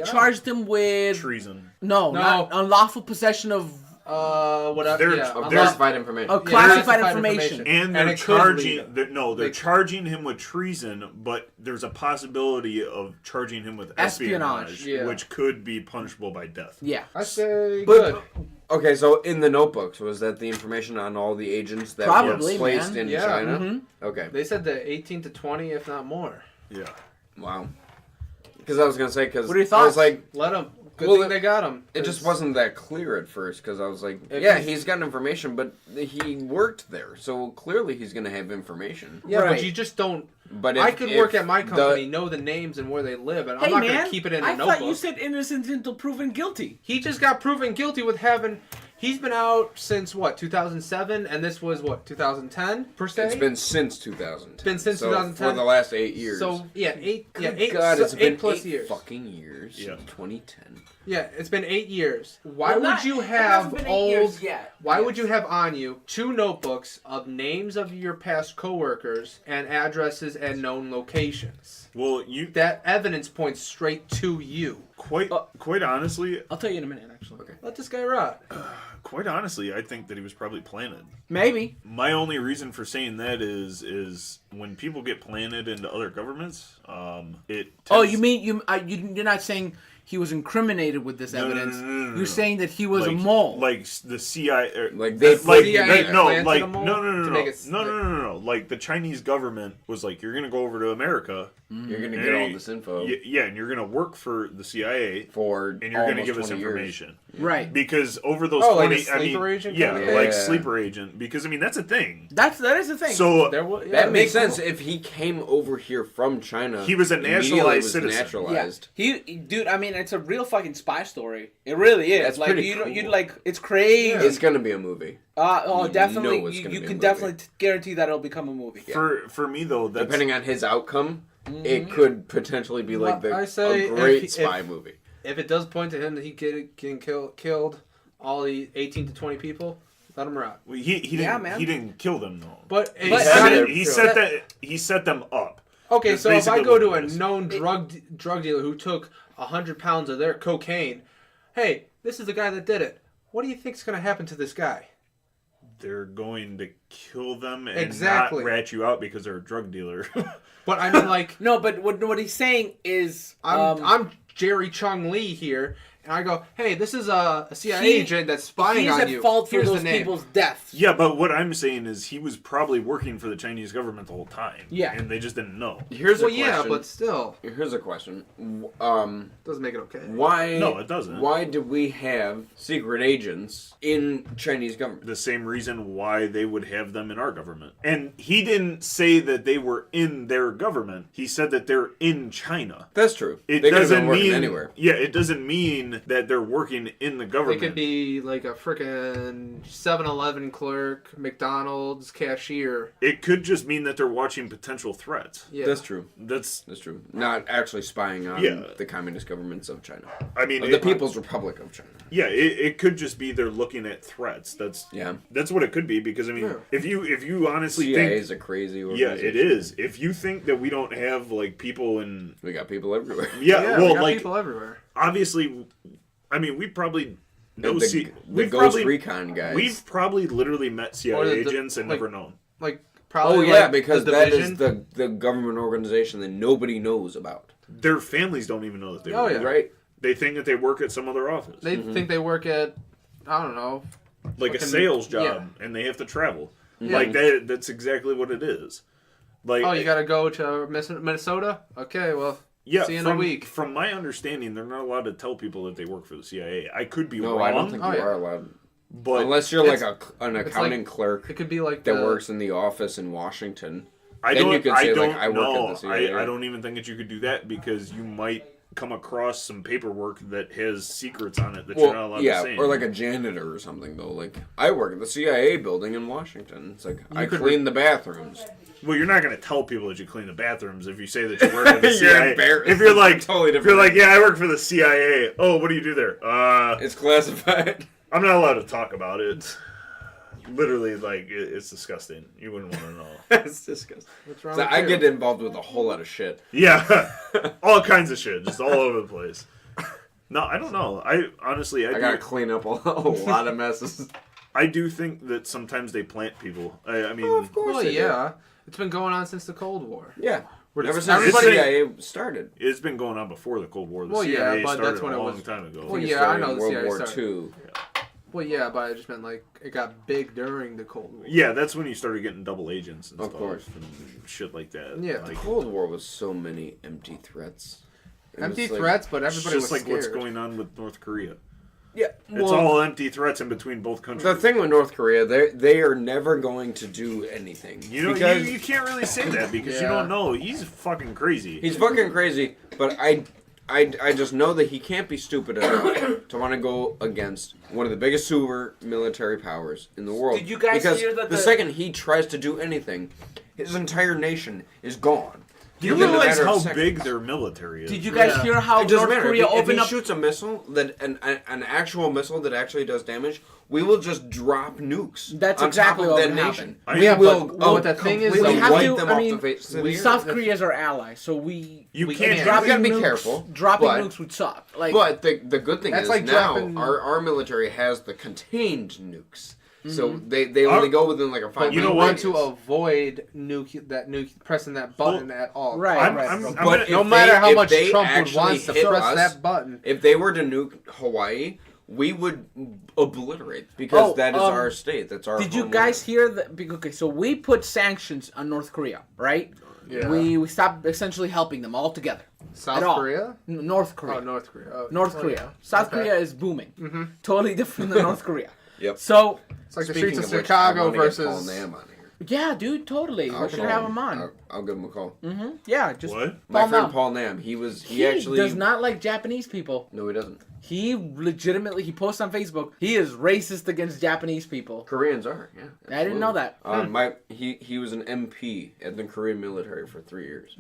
charged him with Treason. no, not unlawful possession of Whatever. They're- Yeah. of Classified information. of classified information. And And they're it could charging. lead They're charging him with treason, but there's a possibility of charging him with Espionage. espionage, Yeah. which could be punishable by death. Yeah. I say But- good. Okay, so in the notebooks, was that the information on all the agents that Probably, were placed man. in Yeah. China? Okay. They said the 18 to 20, if not more. Yeah. Wow. Because I was going to say, because What are your I thoughts? was like, Let them. Good Well, thing they got him. it just wasn't that clear at first, because I was like, If yeah, he's- he's got information, but he worked there, so clearly he's going to have information. Yeah, Right. but you just don't. But I if- could if work at my company, the- know the names and where they live, and Hey I'm not man, gonna keep it in a I notebook. thought you said innocent until proven guilty. He just got proven guilty with having. He's been out since what 2007, and this was what 2010 per se. It's been since 2010. It's been since so 2010. For the last 8 years. So yeah, eight. Yeah, Good eight. God, so it's been 8+ 8 years. fucking years. Yeah. 2010. Yeah, it's been 8 years. Why Well, would not- you it hasn't have been 8 years old? yet. Why Yes. would you have on you 2 notebooks of names of your past coworkers and addresses and known locations? Well, That evidence points straight to you. quite honestly, I'll tell you in a minute, actually. Okay. Let this guy rot. I think that he was probably planted. Maybe. My only reason for saying that is when people get planted into other governments, it. Oh, tends- you mean you're not saying he was incriminated with this No, no, evidence? no, no, no, You're no. saying that he was a like, mole. like the CIA, Like, they like CIA no, planted like a mole no, to make it no. Like the Chinese government was like, you're gonna go over to America, You're going to and get all you- this info yeah, and you're gonna work for the CIA, for and you're gonna almost give us 20 years. information. Right. Because over those Oh, like 20, a sleeper agent yeah, kind of like thing? sleeper agent. Because I mean that's a thing. That is the thing. So There was, That makes sense. If he came over here from China, He was a immediately naturalized was citizen. naturalized. he, dude. I mean, it's a real fucking spy story. It really is. That's like pretty you, you cool. like it's crazy. It's going to be a movie. You Definitely. know it's You, gonna you be a can movie. definitely guarantee that it'll become a movie. for me though, that's Depending on his outcome, it could potentially be like Well, I say a great if- spy movie. If it does point to him that he getting killed all the 18 to 20 people, let him rot. he didn't Yeah, man. he didn't kill them though. But He But- set, I it- mean- he set them up. Okay, That's so if I basically go what to it a is. known drug dealer who took 100 pounds of their cocaine, hey, this is the guy that did it. What do you think's going to happen to this guy? They're going to kill them and Exactly. not rat you out because they're a drug dealer. But I mean, like, No, but what he's saying is, I'm Jerry Chung Lee here, and I go, hey, this is a CIA He- agent that's spying he's on at you. fault for Here's those the name. people's deaths. Yeah, but what I'm saying is he was probably working for the Chinese government the whole time. Yeah. And they just didn't know. Here's Well, a yeah, question. but still, Here's a question. doesn't make it okay. Why? No, it doesn't. Why do we have secret agents in Chinese government? The same reason why they would have them in our government. And he didn't say that they were in their government. He said that they're in China. That's true. It they could have been doesn't working mean anywhere. Yeah, it doesn't mean that they're working in the They government. could be like a freaking 7-Eleven clerk, McDonald's cashier. It could just mean that they're watching potential threats. Yeah. That's true. That's That's true. Not actually spying on Yeah. the communist governments of China. I mean The People's Republic of China. Yeah, it could just be they're looking at threats. That's what it could be because I mean, if you honestly CIA think is a crazy yeah, organization. it is. If you think that we don't have like people in We got people everywhere. Yeah, we well, got like people everywhere. obviously, I mean, we probably know the we've Ghost probably Recon guys. we've probably literally met CIA Or the- agents and like- never known. Like, Oh probably. yeah, like, because the that division. is the government organization that nobody knows about. Their families don't even know that they Oh, work. yeah. Right? They think that they work at some other office, They think they work at, I don't know. like a fucking- sales job, yeah. and they have to travel. Yeah. Like that's exactly what it is. Like Oh, you gotta go to Minnesota? Okay, well, yeah, see you in from, a week. From my understanding, they're not allowed to tell people that they work for the CIA. I could be No, wrong, I don't think Oh, you yeah. are allowed. but Unless you're like It's- an it's accounting like- clerk It could be like that the, works in the office in Washington. I then don't. you could I say, don't like, I work at know. the CIA. I don't even think that you could do that because you might come across some paperwork that has secrets on it that you're not allowed to say. or like a janitor or something though. Like I work at the CIA building in Washington. It's like I could clean the bathrooms. Well, you're not going to tell people that you clean the bathrooms if you say that you work at the You're CIA. embarrassed. If you're like, Totally if you're different. like, yeah, I work for the CIA. Oh, what do you do there? It's classified. I'm not allowed to talk about it. Literally, like, it's disgusting. You wouldn't want to know. It's disgusting. What's wrong So with I you? get involved with a whole lot of shit. Yeah, all kinds of shit, just all over the place. No, I don't know. I honestly, I gotta clean up a lot of messes. I do think that sometimes they plant people. I mean, Of course Well, they do. yeah. It's been going on since the Cold War. Yeah. Ever since everybody- the CIA started. it's been going on before the Cold War. The Well, yeah, CIA but started that's when a it long was- time ago. Well, It yeah, I started know in the World CIA War started. II. Well, yeah, but I just meant like it got big during the Cold War. Yeah, that's when you started getting double agents and Of stuff course. and shit like that. Yeah. like, Cold War was so many empty threats. It Empty was like- threats, but it's everybody just was like scared. what's going on with North Korea. Yeah. It's all empty threats in between both countries. The thing with North Korea, they are never going to do anything. You know, because you can't really say that because you Yeah. don't know. He's fucking crazy. he's fucking crazy, but I just know that he can't be stupid enough to want to go against one of the biggest super military powers in the world. Did you guys because hear that the the- second he tries to do anything, his entire nation is gone. Do you In a realize matter of how seconds. big their military is? Did you guys Yeah. hear how It doesn't North matter. Korea if opened he up? shoots a missile that an actual missile that actually does damage, we will just drop nukes. That's on exactly top of what that would nation. happen. We Yeah, will. but the thing is, completely we have wipe to. them I off mean, the face of the earth. South Korea is our ally, so we You we can't- dropping you gotta be nukes- careful, Dropping but- nukes would suck. Like, But the good thing That's is like now dropping- our military has the contained nukes, so they only go within like a 5 You We know mile what? want to radius. avoid pressing that button at all. Right, I'm, right. I'm, But I'm But gonna- if No matter how if much they Trump would actually want to hit press us, that button. if they were to nuke Hawaii, we would obliterate because Oh, that is our state. That's our. did you homeland. guys hear that? Okay, so we put sanctions on North Korea, right? Yeah. We stopped essentially helping them altogether. South At all. Korea? North Korea. Oh, North Korea. Oh, North oh, Korea. yeah. South Okay. Korea is booming. Totally different than North Korea. Yep. So, It's like the Speaking streets of which, Chicago I wanna get Paul versus. Nam on here. yeah, dude, totally. We should have him on. I'll give him a call. Yeah, just What? My Paul friend Nam. Paul Nam. He He actually does not like Japanese people. No, he doesn't. He legitimately, he posts on Facebook, he is racist against Japanese people. Koreans are. Yeah. I didn't know that. He was an MP at the Korean military for 3 years.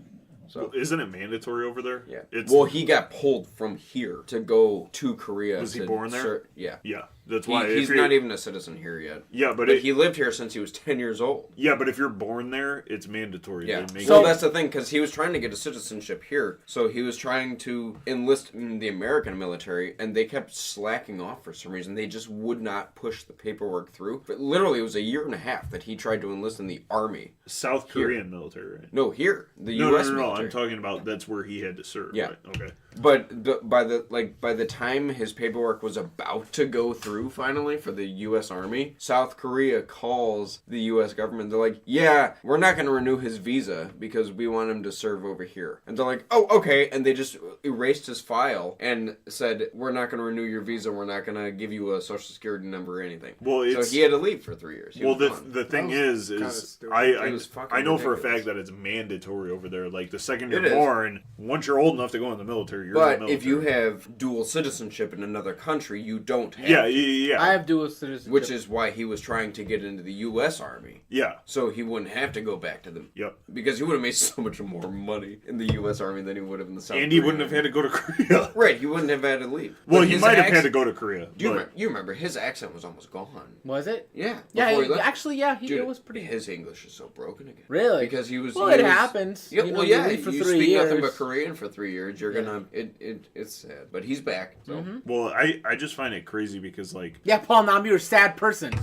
So Isn't it mandatory over there? yeah. It's, Well, he got pulled from here to go to Korea. Was he born there? Yeah. Yeah, that's why. He's not even a citizen here yet. Yeah, but he lived here since he was 10 years old. Yeah, but if you're born there, it's mandatory. Yeah. They make So it- that's the thing, because he was trying to get a citizenship here. So he was trying to enlist in the American military, and they kept slacking off for some reason. They just would not push the paperwork through. But literally, it was a year and a half that he tried to enlist in the army. South Korean military. Right? No, here, the No, U.S. no, military. I'm talking about that's where he had to serve. Yeah. Right? Okay. But by the time his paperwork was about to go through finally for the U.S. Army, South Korea calls the U.S. government. They're like, "Yeah, we're not going to renew his visa because we want him to serve over here." And they're like, "Oh, okay." And they just erased his file and said, "We're not going to renew your visa. We're not going to give you a social security number or anything." Well, so he had to leave for 3 years. He Well, was gone. the thing That was kinda is stupid. It was fucking I know for a ridiculous. fact that it's mandatory over there. Like the second It you're is. born, once you're old enough to go in the military, you're in the But military. if you have dual citizenship in another country, you don't have. yeah. I have dual citizenship. Which is why he was trying to get into the U.S. Army. yeah. So he wouldn't have to go back to them. Yep. Because he would have made so much more money in the U.S. Army than he would have in the South And he Korean wouldn't have had to go to Korea. Right, he wouldn't have had to leave. Well, But he his might have had to accent- go to Korea. Do you, but- remember, you remember, his accent was almost gone. Was it? Yeah. Yeah, before he left. actually, yeah, Dude, it was pretty. His English is so broken again. Really? Because he was. Well, he it was- happens. Yeah, You know, well, you yeah. leave for you 3 speak nothing years. but Korean for 3 years. You're gonna. It's sad, but he's back. So. Mm-hmm. Well, I just find it crazy because like, Yeah, Paul Nam, you're a sad person.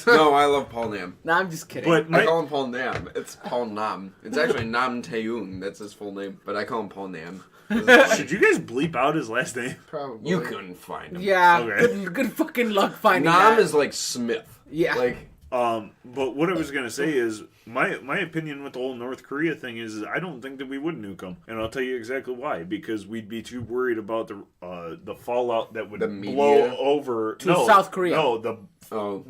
No, I love Paul Nam. No, I'm just kidding. but I my, call him Paul Nam. It's Paul Nam. It's actually Nam Taeyong. That's his full name, but I call him Paul Nam. should you guys bleep out his last name? Probably. You couldn't find him. yeah, Okay. good fucking luck finding Nam that. is like Smith. Yeah. Like But what I was gonna say is my opinion with the whole North Korea thing is I don't think that we would nuke them, and I'll tell you exactly why. Because we'd be too worried about the fallout that would The media? blow over To South Korea. No, the oh,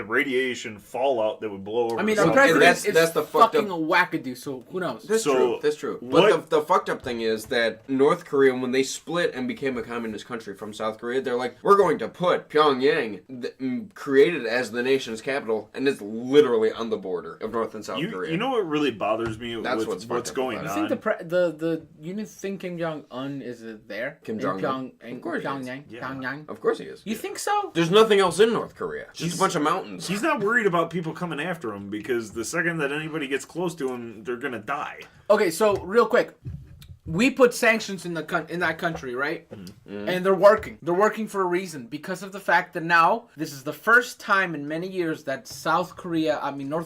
radiation fallout that would blow over. I mean, South our Korea. president that's is the fucked fucking up- a wackadoo, so who knows? That's So, true. That's true. what- But the fucked up thing is that North Korea, when they split and became a communist country from South Korea, they're like, we're going to put Pyongyang, created as the nation's capital, and it's literally on the border of North and South Korea. You know what really bothers me That's with what's what's fucked up going about You on? think you think Kim Jong Un is there? Kim In Jong-un? in Of course he is. Pyongyang. Yeah. Pyongyang. Of course he is. You think so? There's nothing else in North Korea. Just He's- a bunch of mountains. He's not worried about people coming after him because the second that anybody gets close to him, they're gonna die. Okay, so real quick, we put sanctions in that country, right? Mm-hmm. And they're working. They're working for a reason because of the fact that now this is the first time in many years that North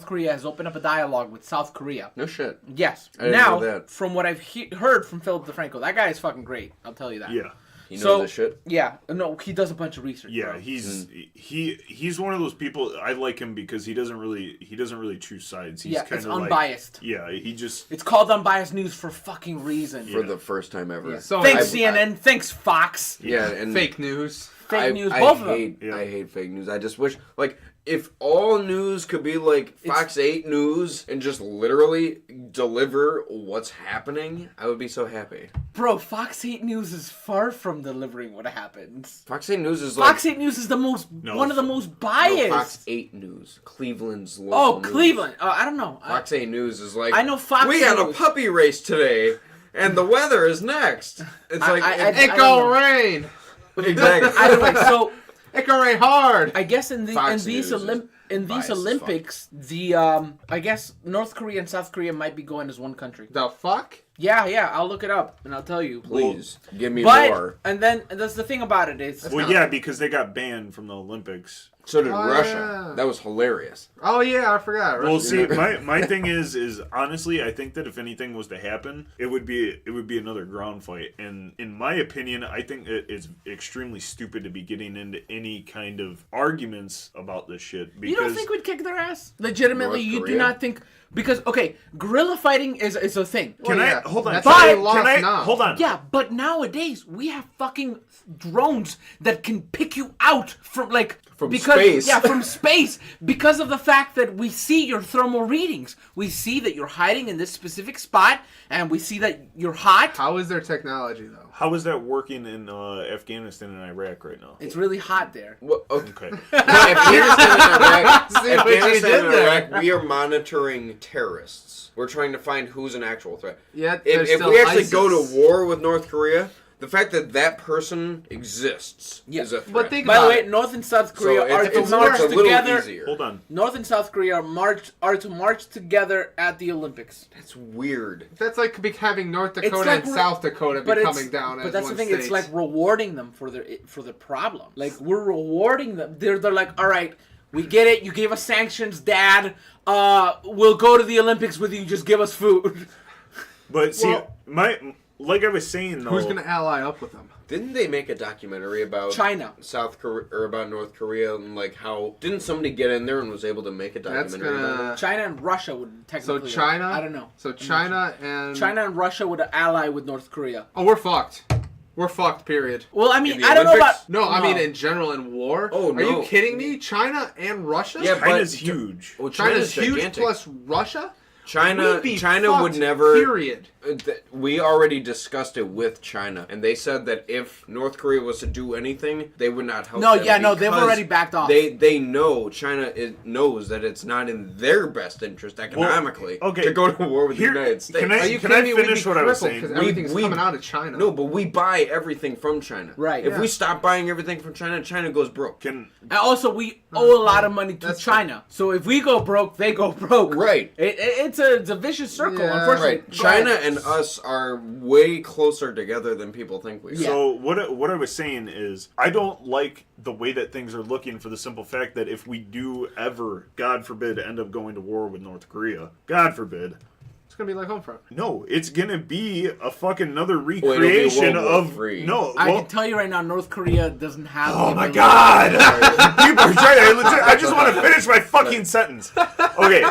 Korea has opened up a dialogue with South Korea. No shit. Yes. I didn't Now, know that. from what I've heard from Philip DeFranco, that guy is fucking great. I'll tell you that. Yeah. He knows So this shit. yeah, no, he does a bunch of research. Yeah, bro. he's he's one of those people. I like him because he doesn't really choose sides. He's Yeah, kind it's of unbiased. yeah, he just It's called unbiased news for fucking reason. For the first time ever. Yeah. So Thanks I- CNN. Thanks Fox. Yeah, and fake news. Fake news. Both of them. hate, Yeah. I hate fake news. I just wish, like, if all news could be like Fox 8 News and just literally deliver what's happening, I would be so happy. Bro, Fox 8 News is far from delivering what happens. Fox 8 News is like Fox 8 News is one of the most biased. No, Fox 8 News, Cleveland's local Oh, news. Cleveland. I don't know. Fox 8 News is like, I know Fox we had a News. puppy race today, and the weather is next. It's like I It don't go know. rain. exactly. Anyway, so It go rain hard. I guess in Fox these News is biased as Olympics, I guess North Korea and South Korea might be going as one country. The fuck? Yeah, I'll look it up and I'll tell you. Please give me But more. and that's the thing about it is well, yeah, because they got banned from the Olympics. So did Oh, Russia. yeah. That was hilarious. Oh yeah, I forgot. Well, Russia. see, my thing is honestly, I think that if anything was to happen, it would be another ground fight. And in my opinion, I think it's extremely stupid to be getting into any kind of arguments about this shit. Because you don't think we'd kick their ass? Legitimately, North you do Korea? not think because okay, guerrilla fighting is a thing. Can Well, yeah, I hold on? that's Can how I, they lost can I now. hold on? Yeah, but nowadays we have fucking drones that can pick you out from like From because space. yeah, from space, because of the fact that we see your thermal readings. We see that you're hiding in this specific spot, and we see that you're hot. How is their technology though? How is that working in Afghanistan and Iraq right now? It's really hot there. Well, okay. Okay. Afghanistan and Iraq, we are monitoring terrorists. We're trying to find who's an actual threat. Yeah, If we actually go to war with North Korea, the fact that that person exists is a threat. But think By the about way, it. North and South Korea are to it's march a little together. easier. Hold on. North and South Korea are to march together at the Olympics. That's weird. That's like having North Dakota like and South Dakota be coming down as But that's one the thing. state. It's like rewarding them for their problem. Like we're rewarding them. They're like, all right, we get it. You gave us sanctions, Dad. We'll go to the Olympics with you. Just give us food. But see, Well- like I was saying though. Who's going to ally up with them? Didn't they make a documentary about China. South Korea or about North Korea and like how didn't somebody get in there and was able to make a That's documentary about gonna. it? China and Russia would So technically. China. I don't know. So China and China and Russia would ally with North Korea. Oh, we're fucked. We're fucked. Period. Well, I In mean, the I don't know Olympics? about. No, I mean in general in war. Oh, Are you no. kidding me? China and Russia? Yeah, China's but- huge. Well, China's huge gigantic. plus Russia. China We'd be would fucked, never. Period. We already discussed it with China, and they said that if North Korea was to do anything, they would not help. No, them yeah, no, they've because already backed off. They know knows that it's not in their best interest economically okay, to go to war with here- the United States. can I- Are you Can kidding me? We'd finish be what I was crippled saying? because everything's We- coming out of China. No, but we buy everything from China. Right. If Yeah. we stop buying everything from China, China goes broke. And also, we owe a lot of money to That's China. So if we go broke, they go broke. Right. It's a vicious circle, Yeah. unfortunately. Right. China and us are way closer together than people think we are. So what I was saying is I don't like the way that things are looking for the simple fact that if we do ever, God forbid, end up going to war with North Korea, God forbid, It's gonna be like Homefront. no, it's gonna be a fucking another it'll be recreation World War of III. no. I well, can tell you right now, North Korea doesn't have. oh the my ability- God! People are trying. I just want to finish my fucking sentence. Okay,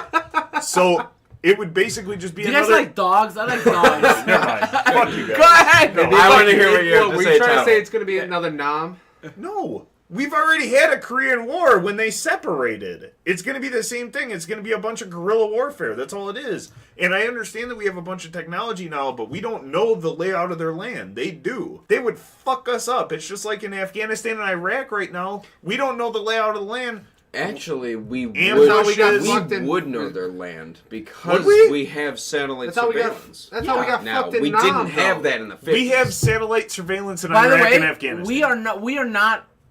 so it would basically just be Do you guys another. like dogs? I like dogs. Never mind. Fuck you guys. Go ahead. No, I want to hear what you have to Were say, you trying to Tom. say it's gonna be another Nam? No. We've already had a Korean War when they separated. It's going to be the same thing. It's going to be a bunch of guerrilla warfare. That's all it is. And I understand that we have a bunch of technology now, but we don't know the layout of their land. They do. They would fuck us up. It's just like in Afghanistan and Iraq right now. We don't know the layout of the land. Actually, we That's how we got would, fucked in- know their land because Would we? we have satellite That's how we got. surveillance. That's how we got Now fucked in we Nam, didn't have though. that in the 50s. We have satellite surveillance in By the Iraq and way, Afghanistan.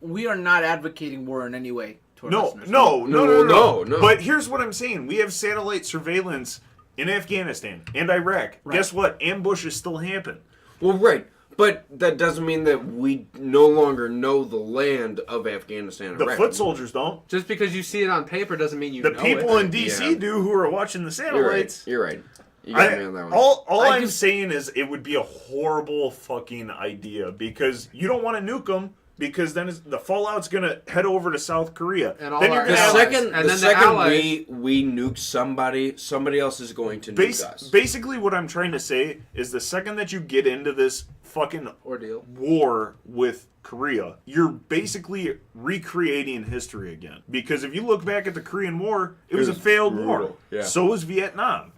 we are not advocating war in any way. To our No, listeners. No. But here's what I'm saying. We have satellite surveillance in Afghanistan and Iraq. Right. Guess what? Ambushes still happen. Well, right, but that doesn't mean that we no longer know the land of Afghanistan and The Iraq. foot soldiers don't. Just because you see it on paper doesn't mean you The know people it. in DC Yeah. do who are watching the satellites. You're right. You got me on that one. All I I'm just- saying is it would be a horrible fucking idea because you don't want to nuke them because then the fallout's gonna head over to South Korea. And all then you're our gonna the have allies. second, And the then the second allies- we nuke somebody else is going to nuke us. basically what I'm trying to say is the second that you get into this fucking Ordeal. war with Korea, you're basically recreating history again. Because if you look back at the Korean War, it was a failed war. brutal, yeah. So was Vietnam.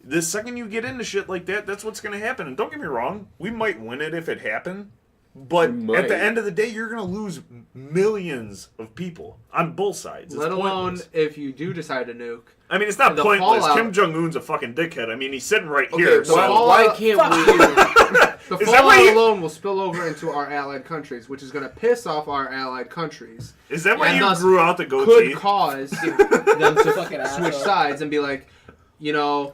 The second you get into shit like that, that's what's going to happen. And don't get me wrong, we might win it if it happened. But We at the might. end of the day, you're going to lose millions of people on both sides. It's Let alone pointless. if you do decide to nuke. I mean, it's not the pointless. fallout- Kim Jong-un's a fucking dickhead. I mean, he's sitting right Okay, here. So why can't we? The Is that why fallout you- alone will spill over into our allied countries, which is going to piss off our allied countries. is that why And you thus grew out the goatee? Could cause them to Fucking switch asshole. sides and be like, you know,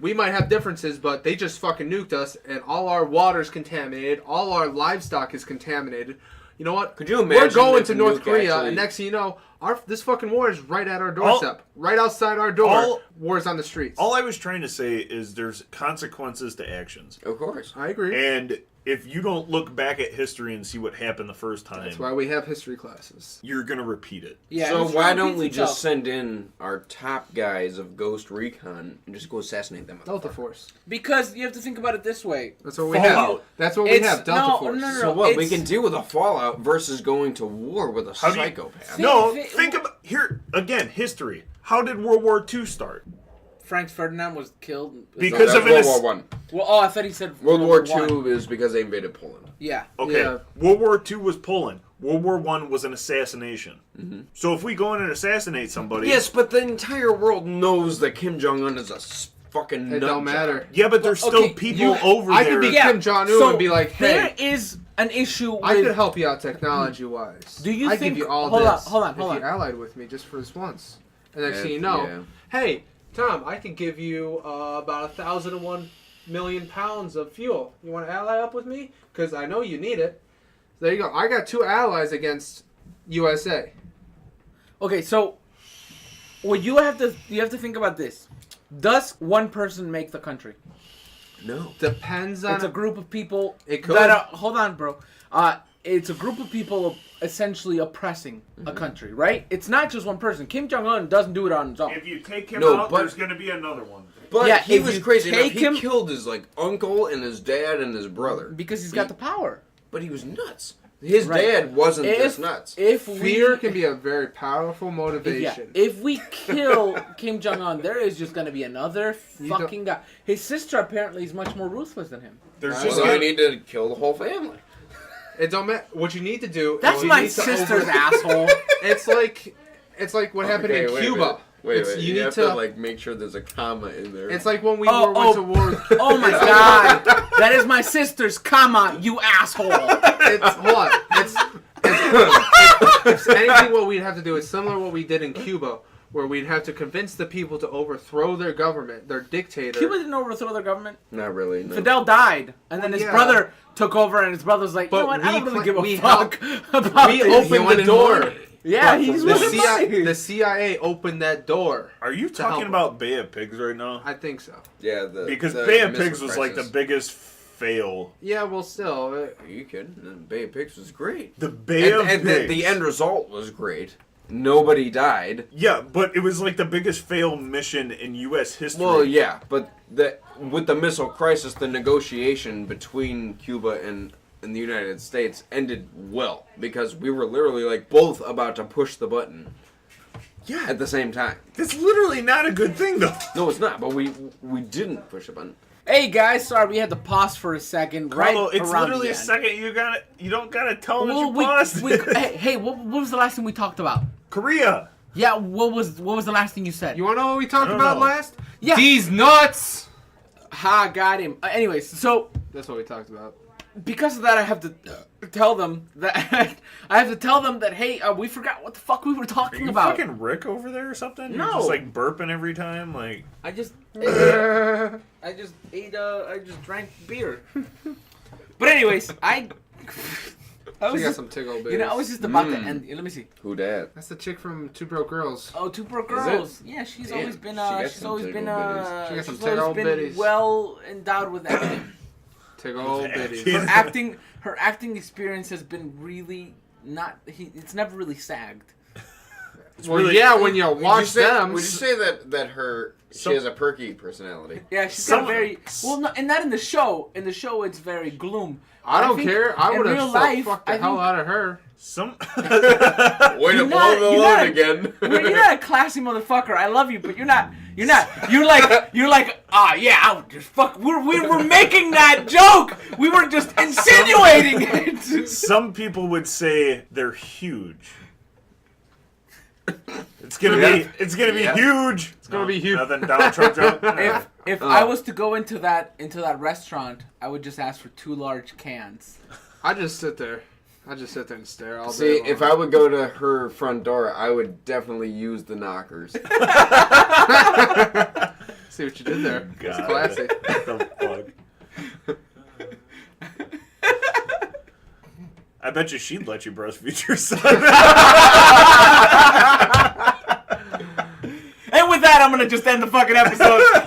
we might have differences, but they just fucking nuked us, and all our water's contaminated, all our livestock is contaminated. You know what? Could you We're imagine going if to the North nuke Korea, actually- and next thing you know, this fucking war is right at our doorstep, right outside our door. all- War's on the streets. All I was trying to say is there's consequences to actions. Of course. I agree. And if you don't look back at history and see what happened the first time, That's why we have history classes. you're gonna repeat it. Yeah. So history why don't repeats we itself. just send in our top guys of Ghost Recon and just go assassinate them? Delta Force. Because you have to think about it this way. That's what we have. Fallout. That's what we It's- have. Delta no, Force. no, no, So what? We it's- can deal with a fallout versus going to war with a How do you- psychopath. No, Think- think about here again. History. How did World War II start? Franz Ferdinand was killed. Because That's of an World ass- War One. Well, oh, I thought he said World War One. Two is because they invaded Poland. Yeah. Okay, Yeah. World War II was Poland. World War One was an assassination. So if we go in and assassinate somebody, Yes, but the entire world knows that Kim Jong Un is a fucking It don't nutjob. matter. yeah, but there's Okay, still people over I there. could be Yeah, Kim Jong Un so and be like, there hey, is an issue with. I could help you out technology wise. Do you I'd think- give you all hold on, this hold on, if hold you on. allied with me just for this once. And next Yeah, thing you know, yeah. hey, Tom, I can give you about 1,001 million pounds of fuel. You want to ally up with me? Because I know you need it. There you go. I got 2 allies against USA. Okay, so what you have to think about this. Does one person make the country? No. Depends on. It's a group of people It could. that are, hold on, bro. It's a group of people essentially oppressing a country, right? It's not just one person. Kim Jong Un doesn't do it on his own. If you take him No, out, but- there's going to be another one. But Yeah, he if was you crazy enough. take He him- killed his uncle and his dad and his brother. Because he's got the power. But he was nuts. His Right. dad wasn't If just nuts. if Fear we, can be a very powerful yeah, motivation. if we kill Kim Jong Un, there is just gonna be another don't- fucking guy. His sister apparently is much more ruthless than him. There's Well, just So gonna, I need to kill the whole family. It don't matter. What you need to do. is That's you my need to sister's over- asshole. It's like what happened in Cuba. Wait, It's- you need have to like make sure there's a comma in there. It's like when we Oh, went to war. Oh my god, that is my sister's comma, you asshole. Hold on. It's anything what we'd have to do is similar to what we did in Cuba, where we'd have to convince the people to overthrow their government, their dictator. Cuba didn't overthrow their government. Not really. No. Fidel died, and then Well, his yeah. brother took over, and his brother's like, you But know what? I don't we really cla- give a we fuck about we this. opened the wanted door. money. Yeah, he's The, wanted money. the CIA opened that door. Are you help talking him. about Bay of Pigs right now? I think so. Yeah, Because the Bay of missile Pigs was like the crisis. biggest fail. Yeah, well, still. Are you kidding? The Bay of Pigs was great. The Bay of And Pigs. the end result was great. Nobody died. Yeah, but it was like the biggest fail mission in U.S. history. Well, yeah, but with the missile crisis, the negotiation between Cuba and the United States ended well because we were literally like both about to push the button Yeah, at the same time. that's literally not a good thing, though. No, it's not. But we didn't push the button. Hey guys, sorry we had to pause for a second. Carlo, Right it's around literally the a end. second. You don't gotta tell them Well, that you paused. hey, what was the last thing we talked about? Korea. Yeah, what was the last thing you said? You want to know what we talked I don't about know. last? Yeah. These nuts! Ha, got him. Anyways, so That's what we talked about. because of that, I have to tell them that hey, we forgot what the fuck we were Are talking you about. fucking Rick over there or something? No. You're just like burping every time. Like I just drank beer. But anyways, I She was got just, some tickle bitties. you know, I was just about to end. Let me see. Who dat? That's the chick from Two Broke Girls. Oh, Two Broke Is it? Girls. Yeah, she's Damn, always been she got she's some always been tickle bitties. She got some she's always tickle been bitties. well endowed with acting. Tickle bitties. Yeah. Her acting experience has been really it's never really sagged. Well, really- yeah, when you watch them. Would you say that she has a perky personality? Yeah, she's Some- got very well, no, and not in the show. In the show, it's very gloom. I don't think care. I in would real have life, fucked the I hell think- out of her. some. Way to You're blow not- the you're load not- again. You're not a classy motherfucker. I love you, but you're not. You're like, yeah, I'll just fuck. We were making that joke. We were just insinuating it. Some people would say they're huge. It's gonna be Yeah. huge. It's gonna be huge. Nothing Donald Trump joke. If I was to go into that restaurant, I would just ask for 2 large cans. I just sit there. And stare all day. See, long. if I would go to her front door, I would definitely use the knockers. See what you did there. It's God. classy. What the fuck? I bet you she'd let you breastfeed your son. And with that, I'm gonna just end the fucking episode.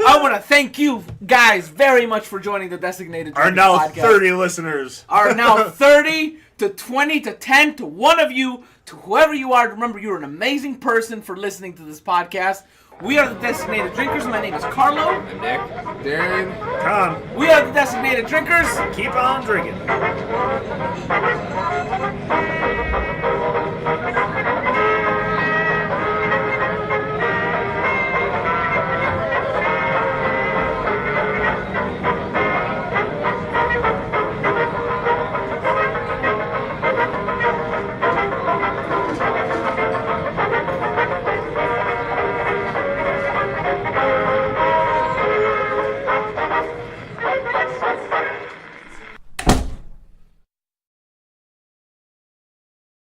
I want to thank you, guys very much for joining the Designated Are Drinkers now podcast. 30 listeners. Are now 30 to 20 to 10 to one of you to whoever you are. Remember, you're an amazing person for listening to this podcast. We are the Designated Drinkers. My name is Carlo. I'm Nick. Darren. Come, We are the Designated Drinkers. keep on drinking.